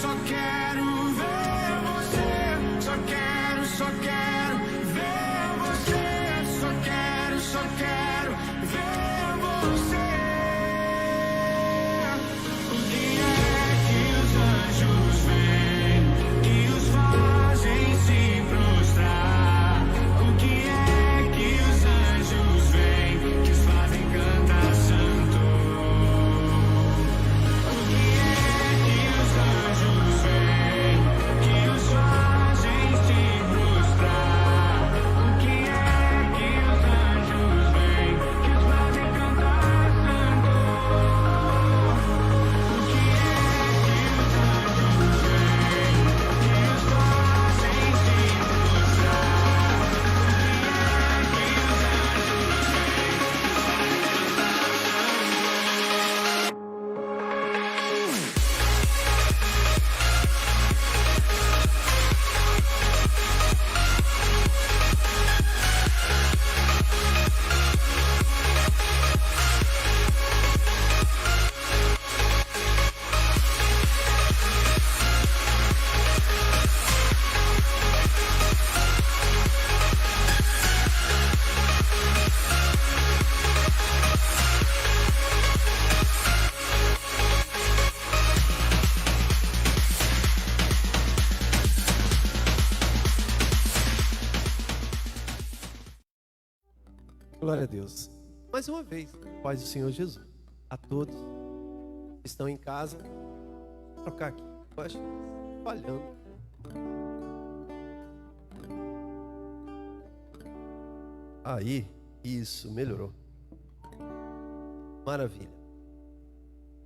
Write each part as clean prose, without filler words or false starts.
só quero ver você. Só quero ver você. Só quero ver você. Só quero ver você. O que é que os anjos veem que os fazem se prostrar? O que é que os anjos veem que os fazem cantar santo? O que é que os anjos veem que os fazem se prostrar? O que é que os anjos veem que os fazem cantar santo? O que é que os anjos veem que os fazem se prostrar? O que é que os anjos veem que os Glória a Deus. Mais uma vez, paz do Senhor Jesus a todos que estão em casa. Vou trocar aqui, eu acho, falhando. Aí, isso, melhorou. Maravilha.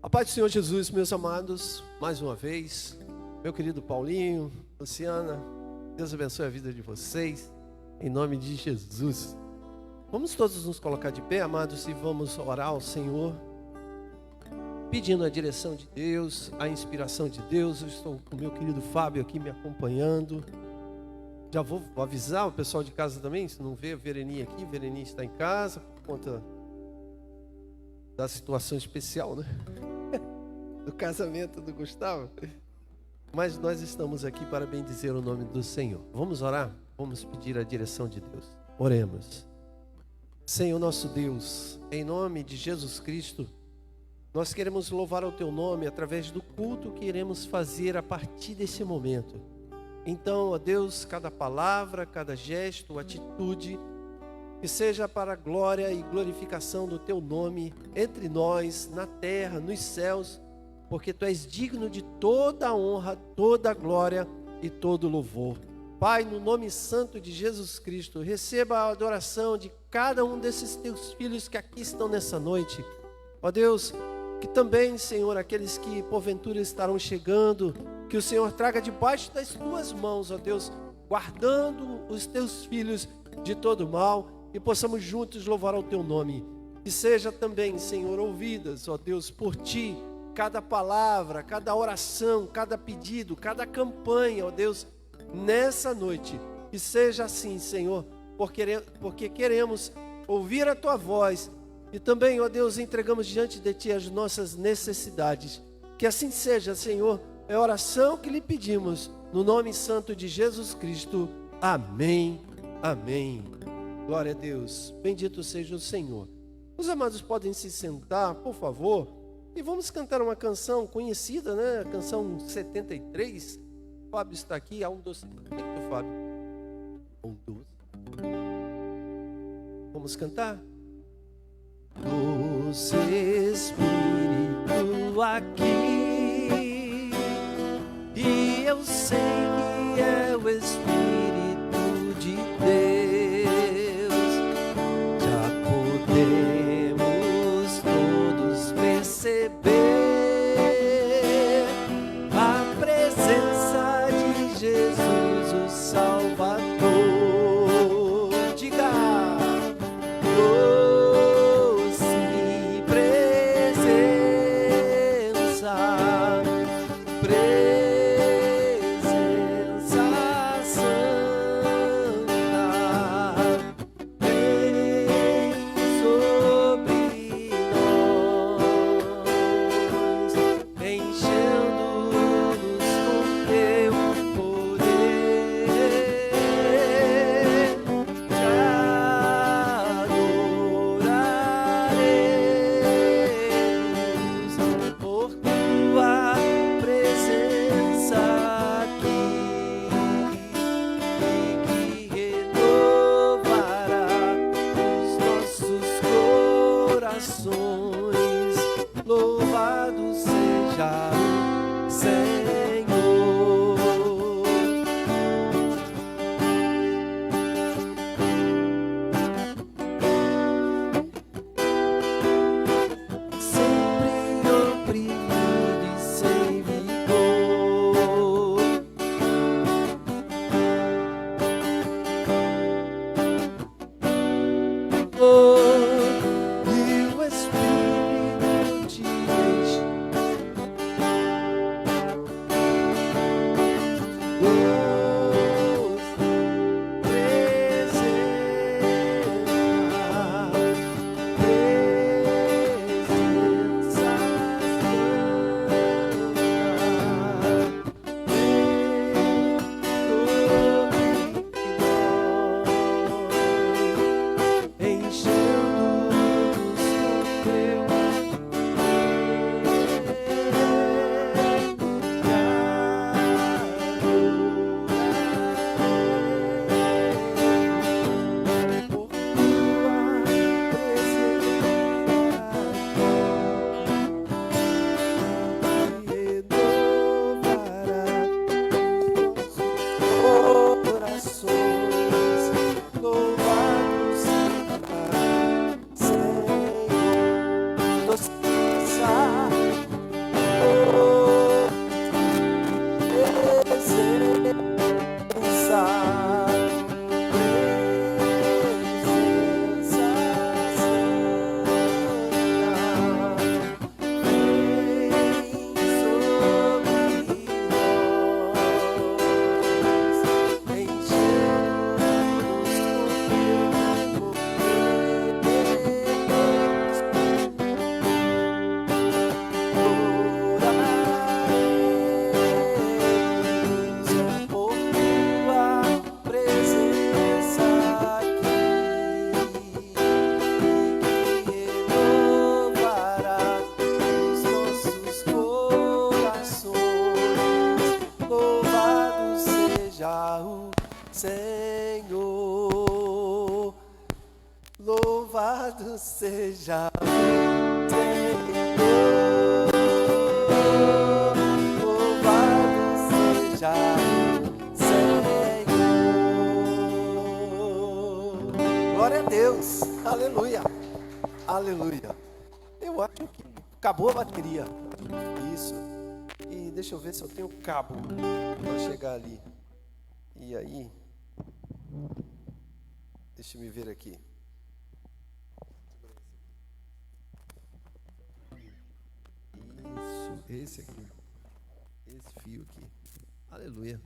A paz do Senhor Jesus, meus amados, mais uma vez, meu querido Paulinho, Luciana, Deus abençoe a vida de vocês, em nome de Jesus. Vamos todos nos colocar de pé, amados, e vamos orar ao Senhor, pedindo a direção de Deus, a inspiração de Deus. Eu estou com o meu querido Fábio aqui me acompanhando. Já vou avisar o pessoal de casa também, se não vê a Vereni aqui, Vereni está em casa por conta da situação especial, né? Do casamento do Gustavo. Mas nós estamos aqui para bendizer o nome do Senhor. Vamos orar? Vamos pedir a direção de Deus. Oremos. Senhor nosso Deus, em nome de Jesus Cristo, Nós queremos louvar o Teu nome através do culto que iremos fazer a partir desse momento. Então, ó Deus, cada palavra, cada gesto, atitude, que seja para a glória e glorificação do Teu nome entre nós, na terra, nos céus, porque Tu és digno de toda a honra, toda a glória e todo o louvor. Pai, no nome santo de Jesus Cristo, receba a adoração de cada um desses Teus filhos que aqui estão nessa noite. Ó Deus, que também, Senhor, aqueles que porventura estarão chegando, que o Senhor traga debaixo das Tuas mãos, ó Deus, guardando os Teus filhos de todo mal, e possamos juntos louvar ao Teu nome. Que seja também, Senhor, ouvidas, ó Deus, por Ti, cada palavra, cada oração, cada pedido, cada campanha, ó Deus, nessa noite. Que seja assim, Senhor, porque queremos ouvir a Tua voz e também, ó Deus, entregamos diante de Ti as nossas necessidades. Que assim seja, Senhor, é a oração que lhe pedimos, no nome santo de Jesus Cristo. Amém, amém. Glória a Deus, bendito seja o Senhor. Os amados podem se sentar, por favor, e vamos cantar uma canção conhecida, né? A canção 73. O Fábio está aqui, há um doce. O que é, Fábio? Um doce. Vamos cantar? Doce Espírito aqui, e eu sei que é o Espírito de Deus. Já podemos todos perceber a presença de Jesus, o Salvador. Diga! Louvado seja o Senhor. Sempre oprimido e sem vigor, e o Espírito te enche. Louvado seja o Senhor, louvado seja o Senhor. Glória a Deus, aleluia, aleluia. Eu acho que acabou a bateria. Isso. E deixa eu ver se eu tenho cabo para chegar ali. E aí? Deixa eu me ver aqui. Isso, esse aqui. Esse fio aqui. Aleluia.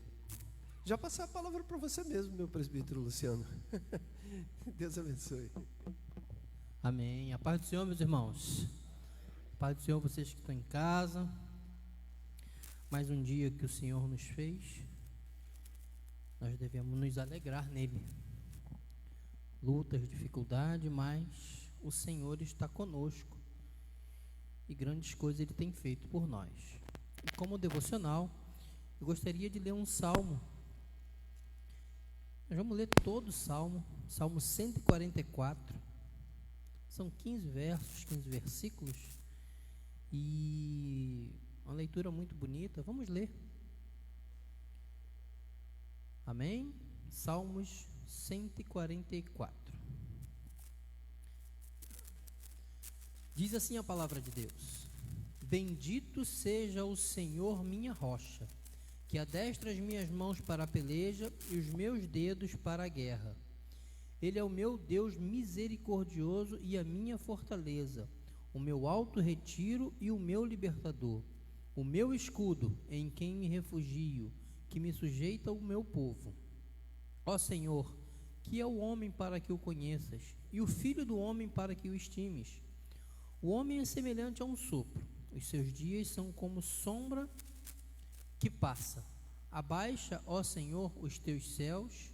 Já passei a palavra para você mesmo, meu presbítero Luciano. Deus abençoe. Amém. A paz do Senhor, meus irmãos. A paz do Senhor, vocês que estão em casa. Mais um dia que o Senhor nos fez. Nós devemos nos alegrar nele. Lutas, dificuldades, mas o Senhor está conosco. E grandes coisas Ele tem feito por nós. E como devocional, eu gostaria de ler um salmo. Nós vamos ler todo o salmo. Salmo 144. São 15 versos, 15 versículos. E uma leitura muito bonita. Vamos ler. Amém? Salmos 144. Diz assim a palavra de Deus: Bendito seja o Senhor, minha rocha, que adestra as minhas mãos para a peleja e os meus dedos para a guerra. Ele é o meu Deus misericordioso e a minha fortaleza, o meu alto retiro e o meu libertador, o meu escudo em quem me refugio, que me sujeita o meu povo. Ó Senhor, que é o homem para que o conheças, e o filho do homem para que o estimes. O homem é semelhante a um sopro, os seus dias são como sombra que passa. Abaixa, ó Senhor, os teus céus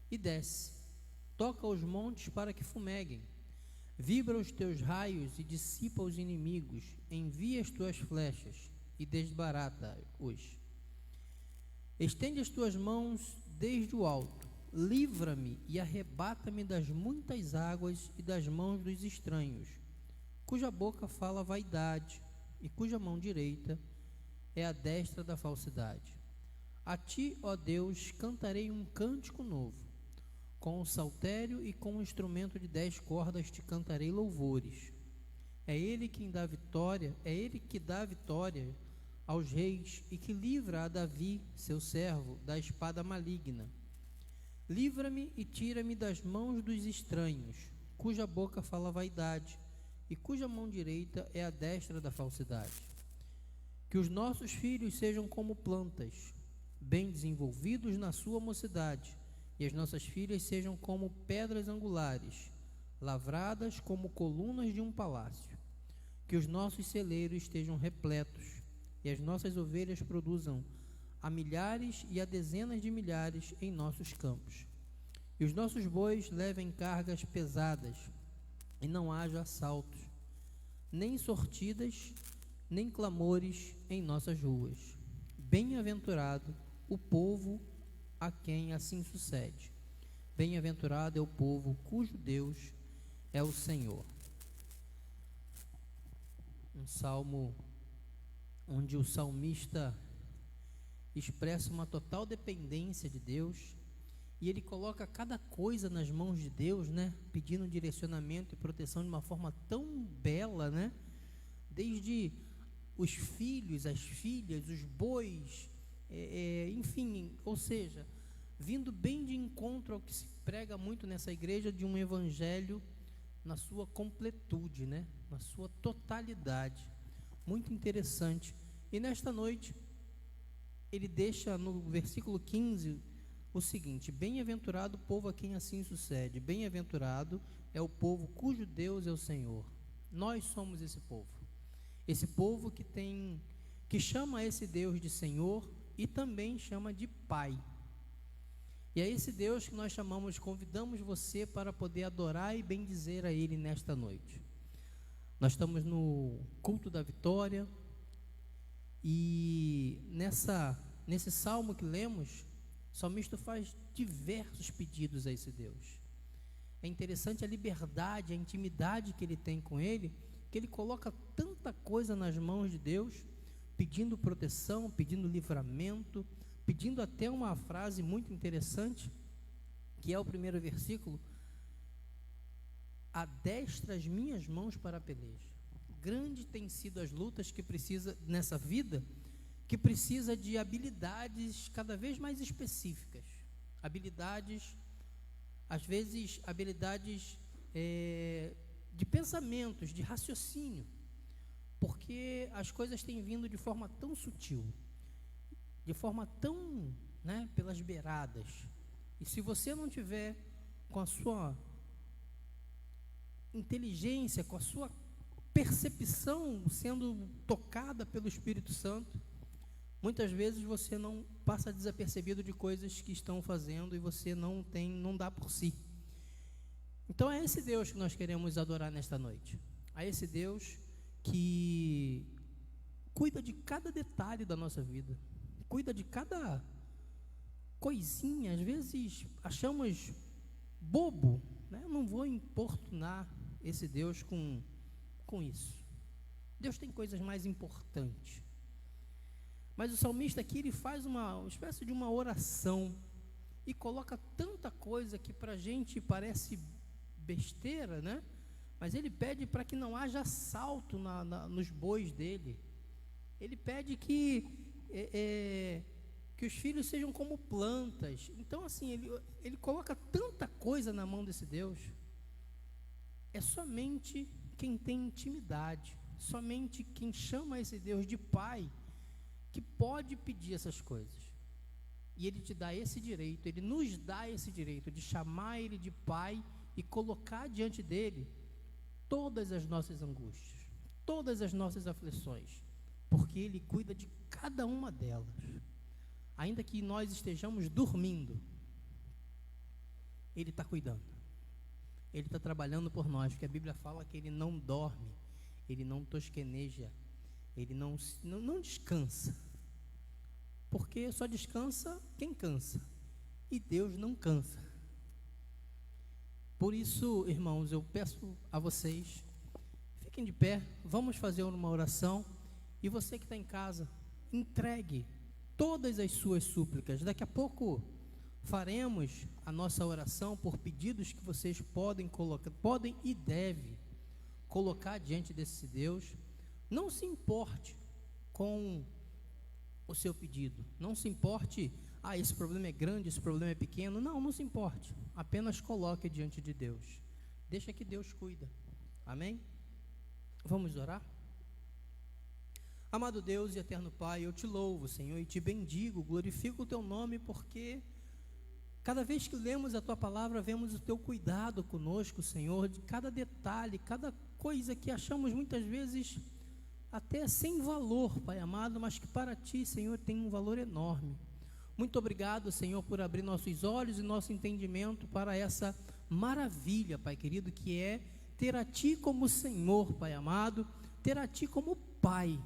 e desce. Toca os montes para que fumeguem. Vibra os teus raios e dissipa os inimigos. Envia as tuas flechas e desbarata-os. Estende as tuas mãos desde o alto. Livra-me e arrebata-me das muitas águas e das mãos dos estranhos, cuja boca fala vaidade e cuja mão direita é a destra da falsidade. A ti, ó Deus, cantarei um cântico novo. Com o saltério e com o instrumento de 10 cordas te cantarei louvores. É Ele quem dá vitória, é Ele que dá vitória aos reis e que livra a Davi, seu servo, da espada maligna. Livra-me e tira-me das mãos dos estranhos, cuja boca fala vaidade e cuja mão direita é a destra da falsidade. Que os nossos filhos sejam como plantas, bem desenvolvidos na sua mocidade, e as nossas filhas sejam como pedras angulares, lavradas como colunas de um palácio. Que os nossos celeiros estejam repletos, e as nossas ovelhas produzam a milhares e a dezenas de milhares em nossos campos. E os nossos bois levem cargas pesadas, e não haja assaltos, nem sortidas, nem clamores em nossas ruas. Bem-aventurado o povo a quem assim sucede. Bem-aventurado é o povo cujo Deus é o Senhor. Um salmo onde o salmista expressa uma total dependência de Deus, e ele coloca cada coisa nas mãos de Deus, né? Pedindo direcionamento e proteção de uma forma tão bela, né? Desde os filhos, as filhas, os bois, enfim, ou seja, vindo bem de encontro ao que se prega muito nessa igreja, de um evangelho na sua completude, né? Na sua totalidade. Muito interessante. E nesta noite, ele deixa no versículo 15 o seguinte: bem-aventurado o povo a quem assim sucede. Bem-aventurado é o povo cujo Deus é o Senhor. Nós somos esse povo que chama esse Deus de Senhor e também chama de Pai. E é esse Deus que nós convidamos você para poder adorar e bendizer a Ele nesta noite. Nós estamos no culto da vitória, e nesse salmo que lemos, o salmista faz diversos pedidos a esse Deus. É interessante a liberdade, a intimidade que ele tem com ele, que ele coloca tanta coisa nas mãos de Deus, pedindo proteção, pedindo livramento, pedindo até uma frase muito interessante, que é o primeiro versículo: adestra as minhas mãos para a peleja. Grande tem sido as lutas que precisa nessa vida, que precisa de habilidades cada vez mais específicas, habilidades, às vezes habilidades de pensamentos, de raciocínio, porque as coisas têm vindo de forma tão sutil, de forma tão, pelas beiradas, e se você não tiver com a sua inteligência, com a sua percepção sendo tocada pelo Espírito Santo, muitas vezes você não passa desapercebido de coisas que estão fazendo e você não dá por si. Então é esse Deus que nós queremos adorar nesta noite. É esse Deus que cuida de cada detalhe da nossa vida, cuida de cada coisinha. Às vezes achamos bobo, não vou importunar esse Deus com isso. Deus tem coisas mais importantes. Mas o salmista aqui, ele faz uma espécie de uma oração e coloca tanta coisa que para a gente parece besteira, mas ele pede para que não haja assalto nos bois dele. Ele pede que os filhos sejam como plantas. Então assim, ele coloca tanta coisa na mão desse Deus. É somente quem tem intimidade, somente quem chama esse Deus de Pai, que pode pedir essas coisas. E Ele te dá esse direito, Ele nos dá esse direito de chamar Ele de Pai e colocar diante dEle todas as nossas angústias, todas as nossas aflições, porque Ele cuida de cada uma delas. Ainda que nós estejamos dormindo, Ele está cuidando. Ele está trabalhando por nós, porque a Bíblia fala que Ele não dorme, Ele não tosqueneja, Ele não descansa, porque só descansa quem cansa, e Deus não cansa. Por isso, irmãos, eu peço a vocês, fiquem de pé, vamos fazer uma oração, e você que está em casa, entregue todas as suas súplicas. Daqui a pouco faremos a nossa oração por pedidos que vocês podem e devem colocar diante desse Deus. Não se importe com o seu pedido, não se importe, esse problema é grande, esse problema é pequeno, não se importe, apenas coloque diante de Deus, deixa que Deus cuida, amém? Vamos orar? Amado Deus e eterno Pai, eu te louvo, Senhor, e te bendigo, glorifico o teu nome, porque cada vez que lemos a tua palavra, vemos o teu cuidado conosco, Senhor, de cada detalhe, cada coisa que achamos muitas vezes até sem valor, Pai amado, mas que para ti, Senhor, tem um valor enorme. Muito obrigado, Senhor, por abrir nossos olhos e nosso entendimento para essa maravilha, Pai querido, que é ter a ti como Senhor, Pai amado, ter a ti como Pai,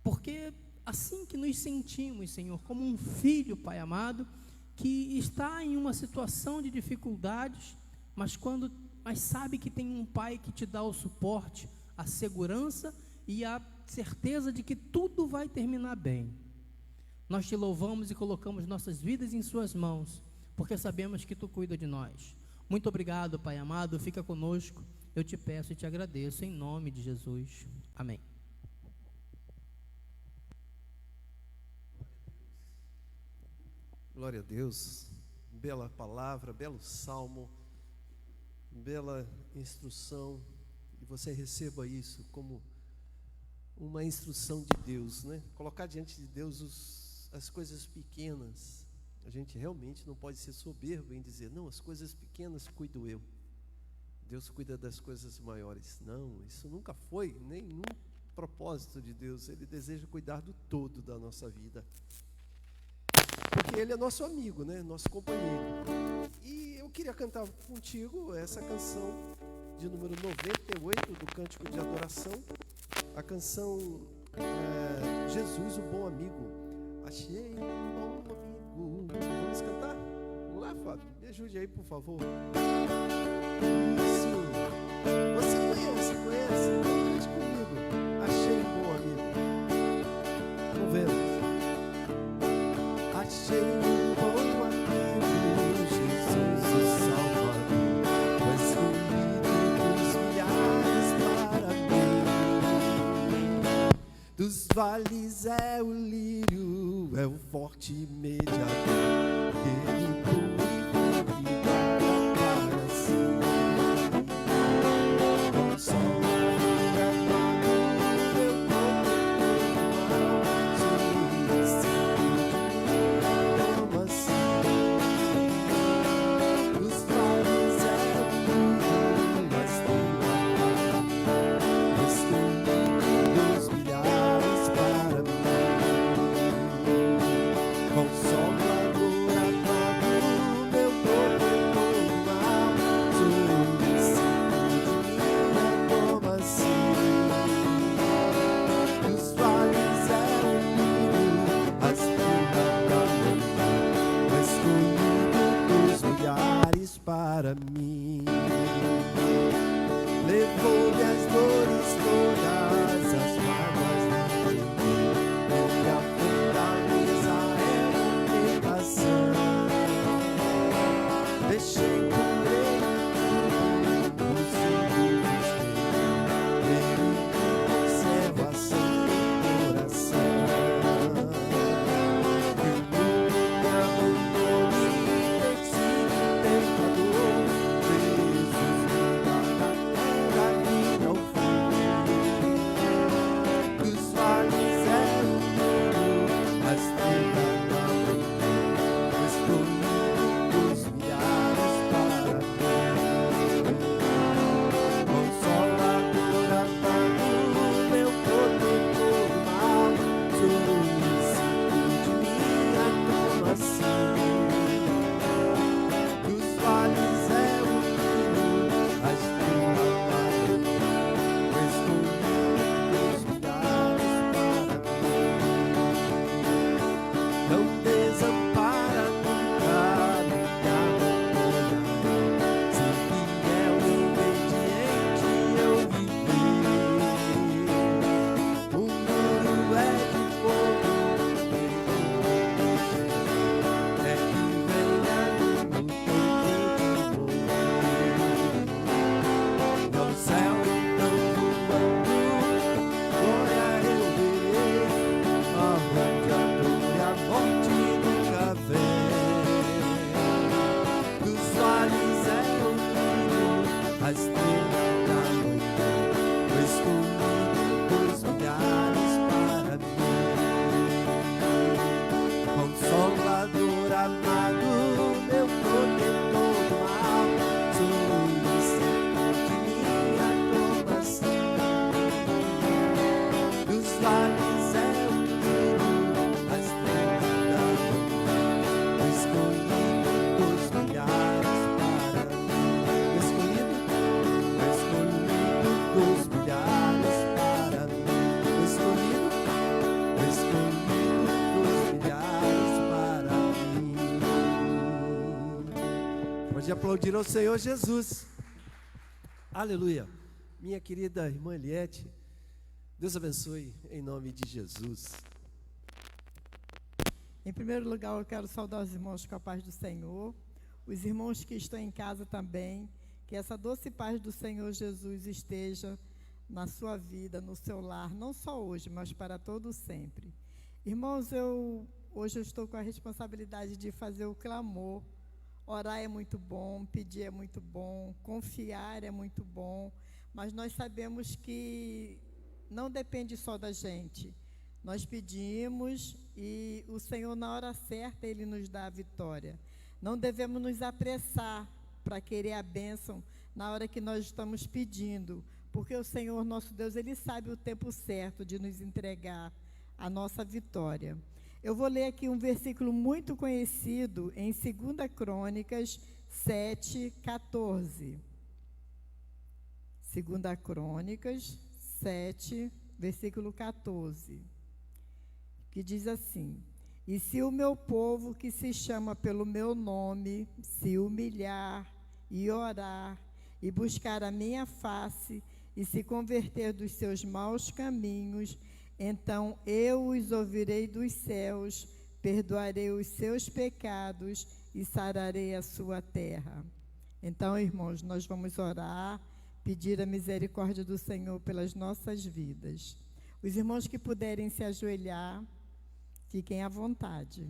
porque assim que nos sentimos, Senhor, como um filho, Pai amado, que está em uma situação de dificuldades, mas sabe que tem um Pai que te dá o suporte, a segurança e a certeza de que tudo vai terminar bem. Nós te louvamos e colocamos nossas vidas em suas mãos, porque sabemos que tu cuida de nós. Muito obrigado, Pai amado, fica conosco, eu te peço e te agradeço, em nome de Jesus, amém. Glória a Deus, bela palavra, belo salmo, bela instrução, e você receba isso como uma instrução de Deus, Colocar diante de Deus as coisas pequenas. A gente realmente não pode ser soberbo em dizer, não, as coisas pequenas cuido eu, Deus cuida das coisas maiores. Não, isso nunca foi nenhum propósito de Deus. Ele deseja cuidar do todo da nossa vida, porque Ele é nosso amigo, nosso companheiro. E eu queria cantar contigo essa canção de número 98 do Cântico de Adoração, a canção Jesus, o Bom Amigo. Achei um bom amigo. Vamos cantar? Vamos lá, Fábio. Me ajude aí, por favor. Isso. Você conhece? Cante comigo. Achei um bom amigo. Vamos ver. Achei um bom amigo, Jesus o Salvador, o escolhido dos milhares para mim. Dos vales é o lírio, é o forte mediador, que ele para si. Com sol para mim, levou-me as dores todas, as mágoas dele, minha fortaleza é a tentação, deixei por ele os filhos dele, ele conserva seu coração, que o mundo me abandone, de aplaudir ao Senhor Jesus. Aleluia. Minha querida irmã Eliette, Deus abençoe em nome de Jesus. Em primeiro lugar, eu quero saudar os irmãos com a paz do Senhor, os irmãos que estão em casa também, que essa doce paz do Senhor Jesus esteja na sua vida, no seu lar, não só hoje, mas para todo sempre. Irmãos, hoje eu estou com a responsabilidade de fazer o clamor. Orar é muito bom, pedir é muito bom, confiar é muito bom, mas nós sabemos que não depende só da gente. Nós pedimos e o Senhor, na hora certa, Ele nos dá a vitória. Não devemos nos apressar para querer a bênção na hora que nós estamos pedindo, porque o Senhor, nosso Deus, Ele sabe o tempo certo de nos entregar a nossa vitória. Eu vou ler aqui um versículo muito conhecido em 2 Crônicas 7, 14. 2 Crônicas 7, versículo 14, que diz assim: E se o meu povo, que se chama pelo meu nome, se humilhar e orar, e buscar a minha face, e se converter dos seus maus caminhos, então eu os ouvirei dos céus, perdoarei os seus pecados e sararei a sua terra. Então, irmãos, nós vamos orar, pedir a misericórdia do Senhor pelas nossas vidas. Os irmãos que puderem se ajoelhar, fiquem à vontade.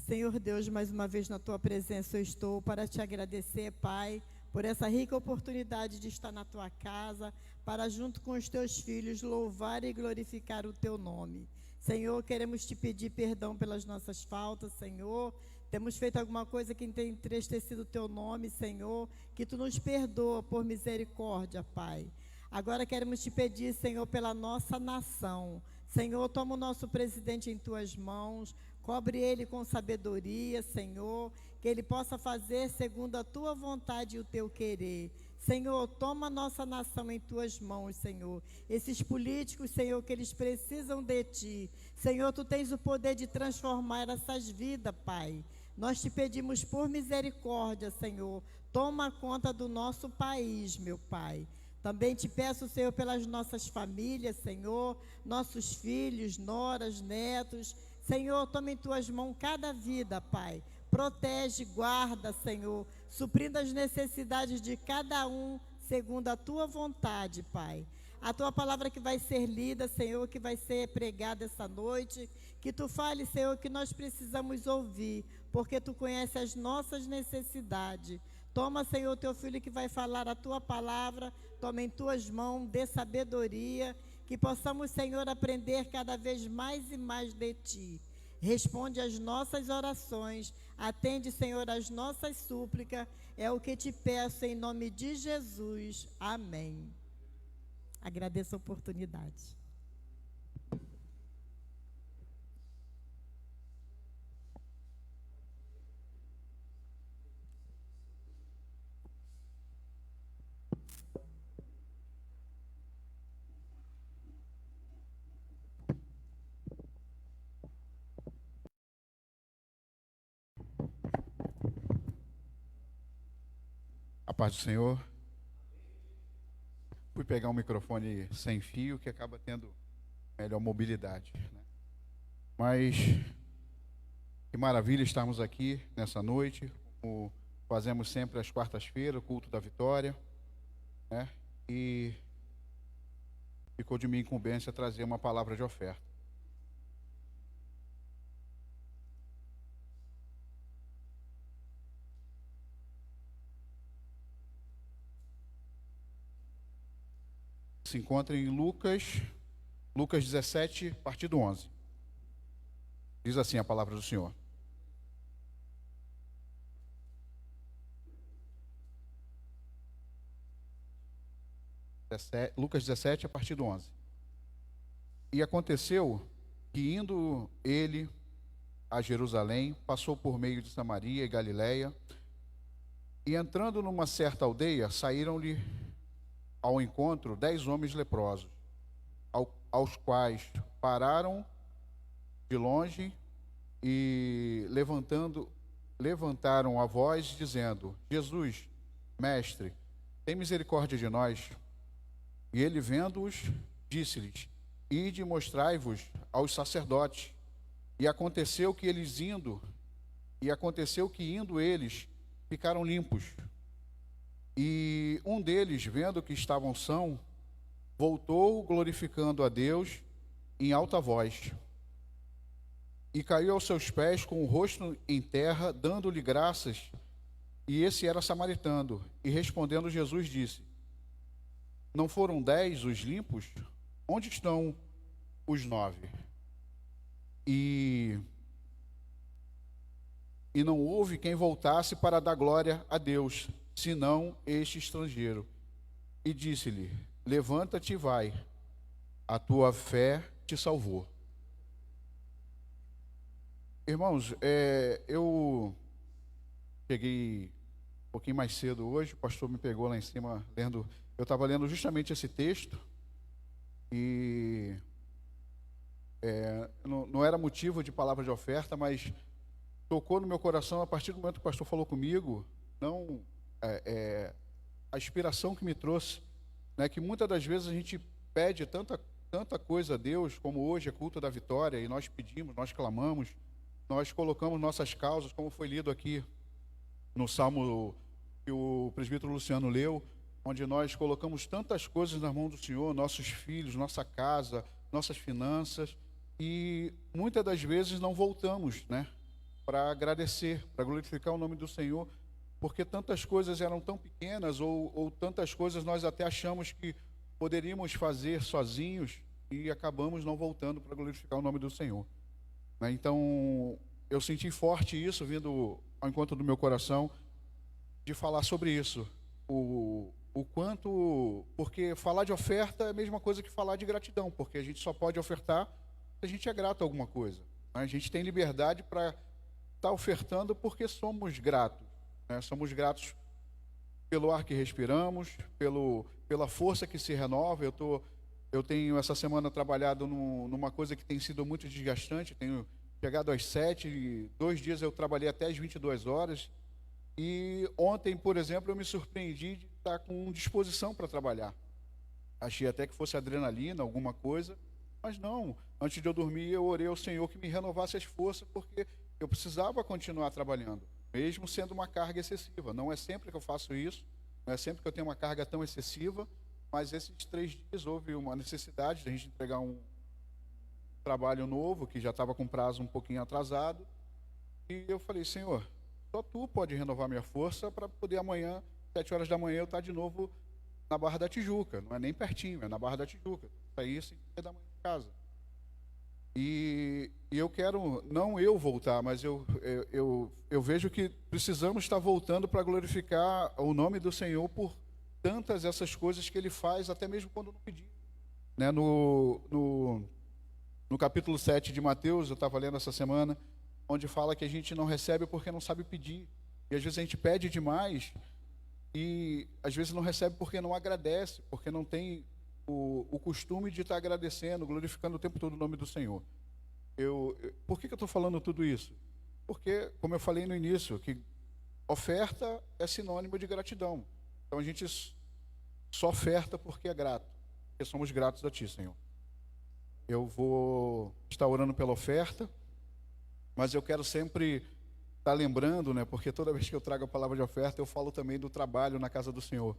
Senhor Deus, mais uma vez na tua presença eu estou para te agradecer, Pai, por essa rica oportunidade de estar na tua casa, para junto com os teus filhos louvar e glorificar o teu nome. Senhor, queremos te pedir perdão pelas nossas faltas, Senhor. Temos feito alguma coisa que tem entristecido o teu nome, Senhor, que tu nos perdoa por misericórdia, Pai. Agora queremos te pedir, Senhor, pela nossa nação. Senhor, toma o nosso presidente em tuas mãos, cobre ele com sabedoria, Senhor, que ele possa fazer segundo a tua vontade e o teu querer. Senhor, toma a nossa nação em tuas mãos, Senhor. Esses políticos, Senhor, que eles precisam de ti. Senhor, tu tens o poder de transformar essas vidas, Pai. Nós te pedimos por misericórdia, Senhor. Toma conta do nosso país, meu Pai. Também te peço, Senhor, pelas nossas famílias, Senhor, nossos filhos, noras, netos. Senhor, toma em tuas mãos cada vida, Pai. Protege, guarda, Senhor, suprindo as necessidades de cada um, segundo a tua vontade, Pai. A tua palavra que vai ser lida, Senhor, que vai ser pregada essa noite, que tu fale, Senhor, que nós precisamos ouvir, porque tu conheces as nossas necessidades. Toma, Senhor, teu filho que vai falar a tua palavra, toma em tuas mãos, dê sabedoria, que possamos, Senhor, aprender cada vez mais e mais de ti. Responde às nossas orações, atende, Senhor, às nossas súplicas, é o que te peço em nome de Jesus. Amém. Agradeço a oportunidade. A paz do Senhor. Fui pegar um microfone sem fio que acaba tendo melhor mobilidade, né? Mas que maravilha estarmos aqui nessa noite, como fazemos sempre às quartas-feiras, o culto da vitória, né? E ficou de minha incumbência trazer uma palavra de oferta. Se encontra em Lucas 17, a partir do 11. Diz assim a palavra do Senhor. Lucas 17, a partir do 11. E aconteceu que, indo ele a Jerusalém, passou por meio de Samaria e Galiléia, e entrando numa certa aldeia, saíram-lhe ao encontro 10 homens leprosos, aos quais pararam de longe e levantaram a voz, dizendo: Jesus, mestre, tem misericórdia de nós. E ele, vendo-os, disse-lhes: Ide, mostrai-vos aos sacerdotes. E aconteceu que indo eles, ficaram limpos. E um deles, vendo que estavam sãos, voltou glorificando a Deus em alta voz. E caiu aos seus pés com o rosto em terra, dando-lhe graças. E esse era samaritano. E respondendo, Jesus disse: Não foram 10 os limpos? Onde estão os 9? E não houve quem voltasse para dar glória a Deus, senão este estrangeiro. E disse-lhe: Levanta-te e vai, a tua fé te salvou. Irmãos, eu cheguei um pouquinho mais cedo hoje, o pastor me pegou lá em cima lendo. Eu estava lendo justamente esse texto, E não era motivo de palavra de oferta, mas tocou no meu coração a partir do momento que o pastor falou comigo, não a inspiração que me trouxe, né, que muitas das vezes a gente pede tanta coisa a Deus, como hoje é culto da vitória, e nós pedimos, nós clamamos, nós colocamos nossas causas, como foi lido aqui no Salmo que o presbítero Luciano leu, onde nós colocamos tantas coisas nas mãos do Senhor, nossos filhos, nossa casa, nossas finanças, e muitas das vezes não voltamos, né, para agradecer, para glorificar o nome do Senhor, porque tantas coisas eram tão pequenas, ou tantas coisas nós até achamos que poderíamos fazer sozinhos, e acabamos não voltando para glorificar o nome do Senhor, né? Então, eu senti forte isso, vindo ao encontro do meu coração, de falar sobre isso, o quanto, porque falar de oferta é a mesma coisa que falar de gratidão, porque a gente só pode ofertar se a gente é grato a alguma coisa, né? A gente tem liberdade para estar ofertando porque somos gratos, né? Somos gratos pelo ar que respiramos, pela força que se renova. Eu tenho essa semana trabalhado numa coisa que tem sido muito desgastante, tenho chegado às 7, e 2 dias eu trabalhei até às 22 horas, e ontem, por exemplo, eu me surpreendi de estar com disposição para trabalhar. Achei até que fosse adrenalina, alguma coisa, mas não. Antes de eu dormir, eu orei ao Senhor que me renovasse as forças, porque eu precisava continuar trabalhando, mesmo sendo uma carga excessiva. Não é sempre que eu faço isso, não é sempre que eu tenho uma carga tão excessiva, mas esses 3 dias houve uma necessidade de a gente entregar um trabalho novo, que já estava com prazo um pouquinho atrasado, e eu falei: Senhor, só Tu pode renovar minha força para poder amanhã, 7 horas da manhã, eu estar de novo na Barra da Tijuca. Não é nem pertinho, é na Barra da Tijuca. Sair 5 da manhã de casa. E eu quero, não eu voltar, mas eu vejo que precisamos estar voltando para glorificar o nome do Senhor por tantas essas coisas que Ele faz, até mesmo quando não pedir, né? No capítulo 7 de Mateus, eu estava lendo essa semana, onde fala que a gente não recebe porque não sabe pedir. E às vezes a gente pede demais e às vezes não recebe porque não agradece, porque não tem o costume de estar agradecendo, glorificando o tempo todo o nome do Senhor. Por que eu estou falando tudo isso? Porque, como eu falei no início, que oferta é sinônimo de gratidão. Então a gente só oferta porque é grato, porque somos gratos a Ti, Senhor. Eu vou estar orando pela oferta, mas eu quero sempre estar lembrando, né, porque toda vez que eu trago a palavra de oferta, eu falo também do trabalho na casa do Senhor.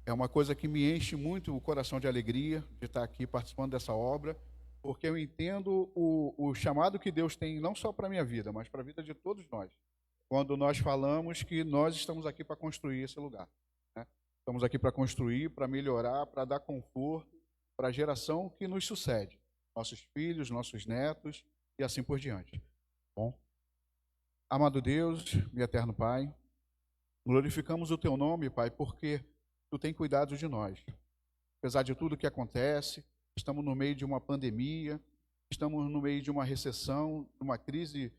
É uma coisa que me enche muito o coração de alegria de estar aqui participando dessa obra, porque eu entendo o chamado que Deus tem, não só para a minha vida, mas para a vida de todos nós, quando nós falamos que nós estamos aqui para construir esse lugar, né? Estamos aqui para construir, para melhorar, para dar conforto para a geração que nos sucede, nossos filhos, nossos netos e assim por diante. Bom, amado Deus e eterno Pai, glorificamos o Teu nome, Pai, porque Tu tem cuidado de nós. Apesar de tudo que acontece, estamos no meio de uma pandemia, estamos no meio de uma recessão, uma crise,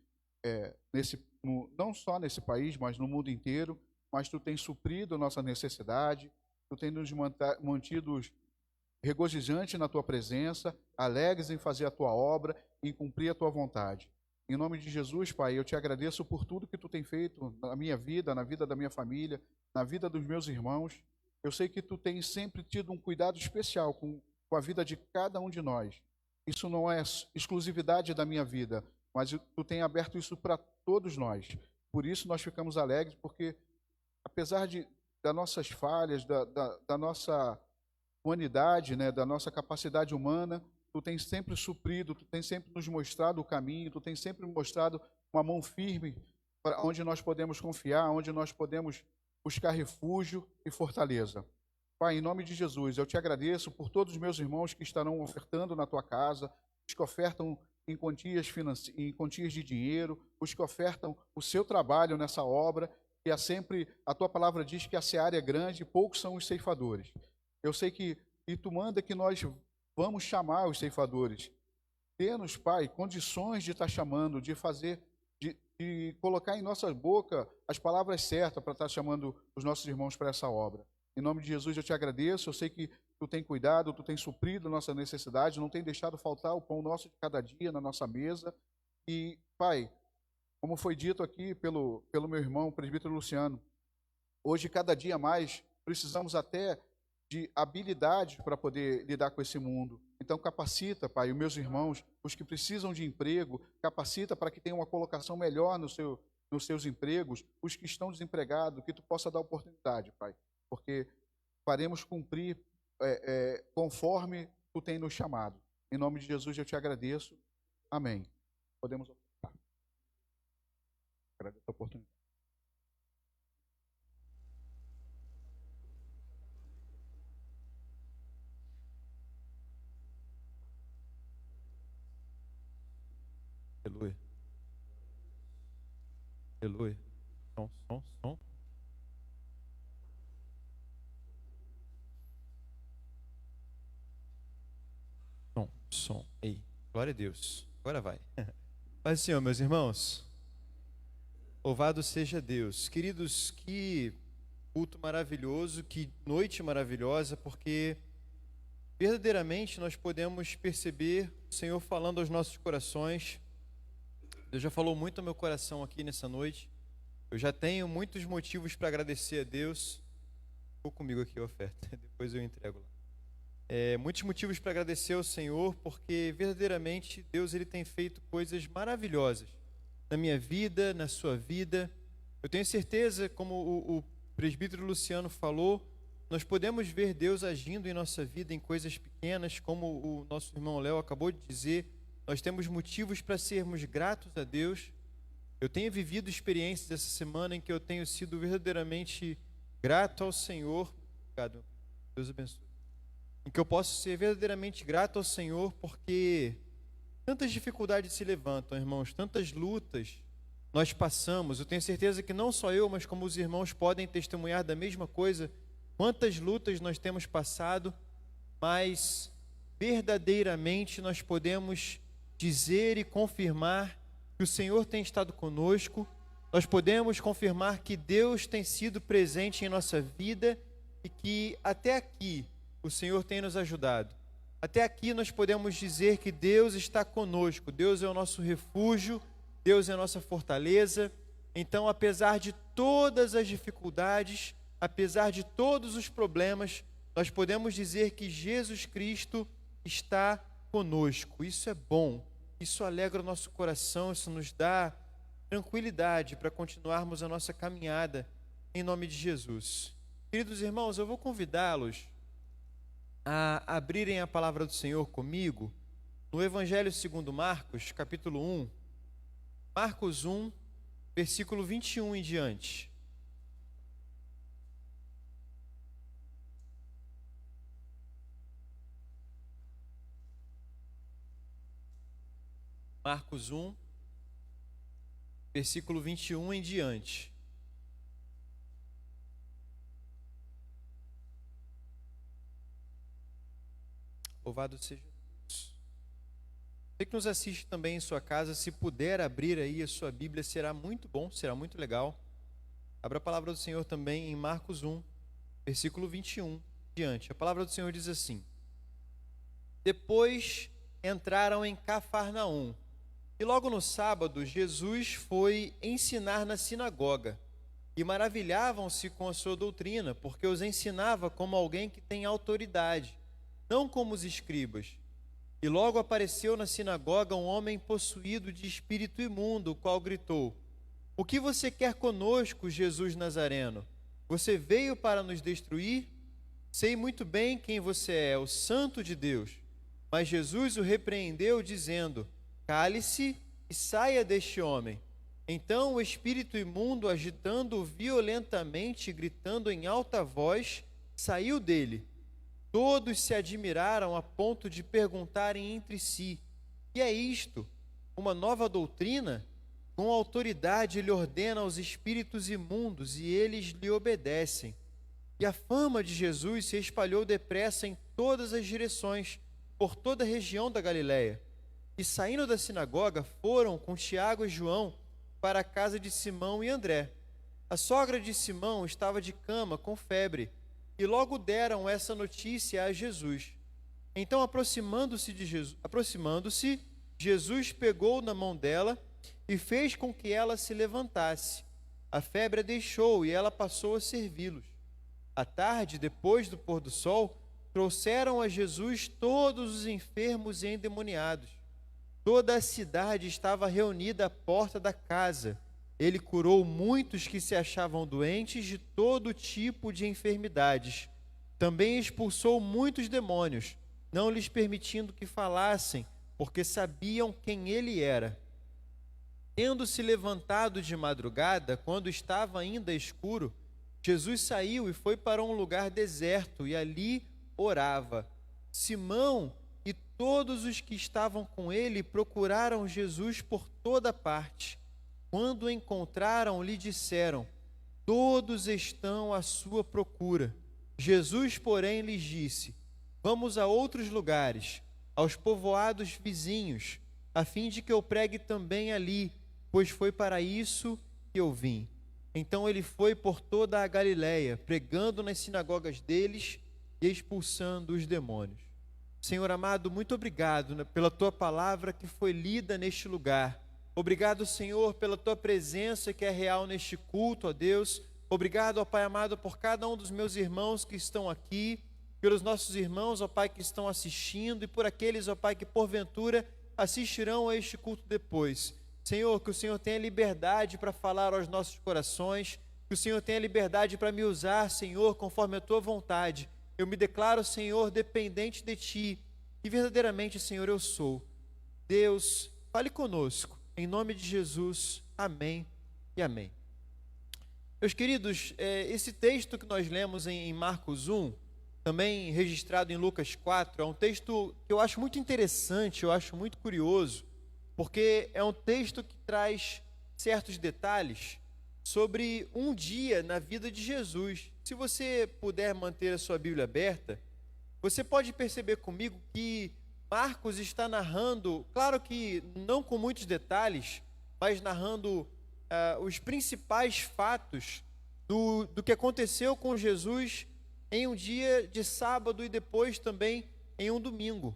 não só nesse país, mas no mundo inteiro, mas Tu tens suprido a nossa necessidade, Tu tens nos mantido regozijantes na Tua presença, alegres em fazer a Tua obra, em cumprir a Tua vontade. Em nome de Jesus, Pai, eu Te agradeço por tudo que Tu tem feito na minha vida, na vida da minha família, na vida dos meus irmãos. Eu sei que Tu tens sempre tido um cuidado especial com a vida de cada um de nós. Isso não é exclusividade da minha vida, mas Tu tens aberto isso para todos nós. Por isso nós ficamos alegres, porque apesar das nossas falhas, da nossa humanidade, né, da nossa capacidade humana, Tu tens sempre suprido, Tu tens sempre nos mostrado o caminho, Tu tens sempre mostrado uma mão firme para onde nós podemos confiar, onde nós podemos buscar refúgio e fortaleza. Pai, em nome de Jesus, eu Te agradeço por todos os meus irmãos que estarão ofertando na Tua casa, os que ofertam em quantias de dinheiro, os que ofertam o seu trabalho nessa obra, e a Tua palavra diz que a seara é grande e poucos são os ceifadores. Eu sei que Tu manda que nós vamos chamar os ceifadores. Dê-nos, Pai, condições de estar chamando, de fazer, de colocar em nossa boca as palavras certas para estar chamando os nossos irmãos para essa obra. Em nome de Jesus eu Te agradeço, eu sei que Tu tem cuidado, Tu tem suprido a nossa necessidade, não tem deixado faltar o pão nosso de cada dia na nossa mesa. E, Pai, como foi dito aqui pelo meu irmão, o presbítero Luciano, hoje, cada dia mais, precisamos até de habilidades para poder lidar com esse mundo. Então, capacita, Pai, os meus irmãos, os que precisam de emprego, capacita para que tenham uma colocação melhor nos seus empregos, os que estão desempregados, que Tu possa dar oportunidade, Pai, porque faremos cumprir conforme Tu tem nos chamado. Em nome de Jesus, eu Te agradeço. Amém. Podemos orar. Agradeço a oportunidade. Aleluia. Aleluia. Som. Som. Ei, glória a Deus. Agora vai. Paz do Senhor, meus irmãos. Louvado seja Deus. Queridos, que culto maravilhoso, que noite maravilhosa, porque verdadeiramente nós podemos perceber o Senhor falando aos nossos corações. Deus já falou muito ao meu coração aqui nessa noite. Eu já tenho muitos motivos para agradecer a Deus. Ficou comigo aqui a oferta, depois eu entrego lá. Muitos motivos para agradecer ao Senhor, porque verdadeiramente Deus ele tem feito coisas maravilhosas na minha vida, na sua vida. Eu tenho certeza, como o presbítero Luciano falou, nós podemos ver Deus agindo em nossa vida em coisas pequenas, como o nosso irmão Léo acabou de dizer. Nós temos motivos para sermos gratos a Deus. Eu tenho vivido experiências essa semana em que eu tenho sido verdadeiramente grato ao Senhor. Obrigado, Deus abençoe. Em que eu posso ser verdadeiramente grato ao Senhor, porque tantas dificuldades se levantam, irmãos, tantas lutas nós passamos. Eu tenho certeza que não só eu, mas como os irmãos podem testemunhar da mesma coisa, quantas lutas nós temos passado, mas verdadeiramente nós podemos dizer e confirmar que o Senhor tem estado conosco. Nós podemos confirmar que Deus tem sido presente em nossa vida e que até aqui o Senhor tem nos ajudado. Até aqui nós podemos dizer que Deus está conosco. Deus é o nosso refúgio, Deus é a nossa fortaleza. Então, apesar de todas as dificuldades, apesar de todos os problemas, nós podemos dizer que Jesus Cristo está conosco. Isso é bom, isso alegra o nosso coração, isso nos dá tranquilidade para continuarmos a nossa caminhada em nome de Jesus. Queridos irmãos, eu vou convidá-los a abrirem a palavra do Senhor comigo no Evangelho segundo Marcos, capítulo 1, Marcos 1, versículo 21 em diante. Marcos 1, versículo 21 em diante. Louvado seja Deus. Você que nos assiste também em sua casa, se puder abrir aí a sua Bíblia, será muito bom, será muito legal. Abra a palavra do Senhor também em Marcos 1, versículo 21 em diante. A palavra do Senhor diz assim: Depois entraram em Cafarnaum. E logo no sábado, Jesus foi ensinar na sinagoga. E maravilhavam-se com a sua doutrina, porque os ensinava como alguém que tem autoridade, não como os escribas. E logo apareceu na sinagoga um homem possuído de espírito imundo, o qual gritou: O que você quer conosco, Jesus Nazareno? Você veio para nos destruir? Sei muito bem quem você é, o Santo de Deus. Mas Jesus o repreendeu, dizendo: Cale-se e saia deste homem. Então o espírito imundo, agitando-o violentamente e gritando em alta voz, saiu dele. Todos se admiraram a ponto de perguntarem entre si: Que é isto? Uma nova doutrina? Com autoridade ele ordena aos espíritos imundos e eles lhe obedecem. E a fama de Jesus se espalhou depressa em todas as direções, por toda a região da Galiléia. E saindo da sinagoga, foram com Tiago e João para a casa de Simão e André. A sogra de Simão estava de cama com febre, e logo deram essa notícia a Jesus. Então, aproximando-se, Jesus pegou na mão dela e fez com que ela se levantasse. A febre a deixou e ela passou a servi-los. À tarde, depois do pôr do sol, trouxeram a Jesus todos os enfermos e endemoniados. Toda a cidade estava reunida à porta da casa. Ele curou muitos que se achavam doentes de todo tipo de enfermidades. Também expulsou muitos demônios, não lhes permitindo que falassem, porque sabiam quem ele era. Tendo-se levantado de madrugada, quando estava ainda escuro, Jesus saiu e foi para um lugar deserto e ali orava. Simão e todos os que estavam com ele procuraram Jesus por toda parte. Quando o encontraram, lhe disseram: todos estão à sua procura. Jesus, porém, lhes disse: vamos a outros lugares, aos povoados vizinhos, a fim de que eu pregue também ali, pois foi para isso que eu vim. Então ele foi por toda a Galiléia, pregando nas sinagogas deles e expulsando os demônios. Senhor amado, muito obrigado pela tua palavra que foi lida neste lugar. Obrigado, Senhor, pela tua presença que é real neste culto, ó Deus. Obrigado, ó Pai amado, por cada um dos meus irmãos que estão aqui, pelos nossos irmãos, ó Pai, que estão assistindo, e por aqueles, ó Pai, que porventura assistirão a este culto depois. Senhor, que o Senhor tenha liberdade para falar aos nossos corações, que o Senhor tenha liberdade para me usar, Senhor, conforme a tua vontade. Eu me declaro, Senhor, dependente de ti, e verdadeiramente, Senhor, eu sou. Deus, fale conosco, em nome de Jesus, amém e amém. Meus queridos, esse texto que nós lemos em Marcos 1, também registrado em Lucas 4, é um texto que eu acho muito interessante, eu acho muito curioso, porque é um texto que traz certos detalhes sobre um dia na vida de Jesus. Se você puder manter a sua Bíblia aberta, você pode perceber comigo que Marcos está narrando, claro que não com muitos detalhes, mas narrando os principais fatos do que aconteceu com Jesus em um dia de sábado e depois também em um domingo.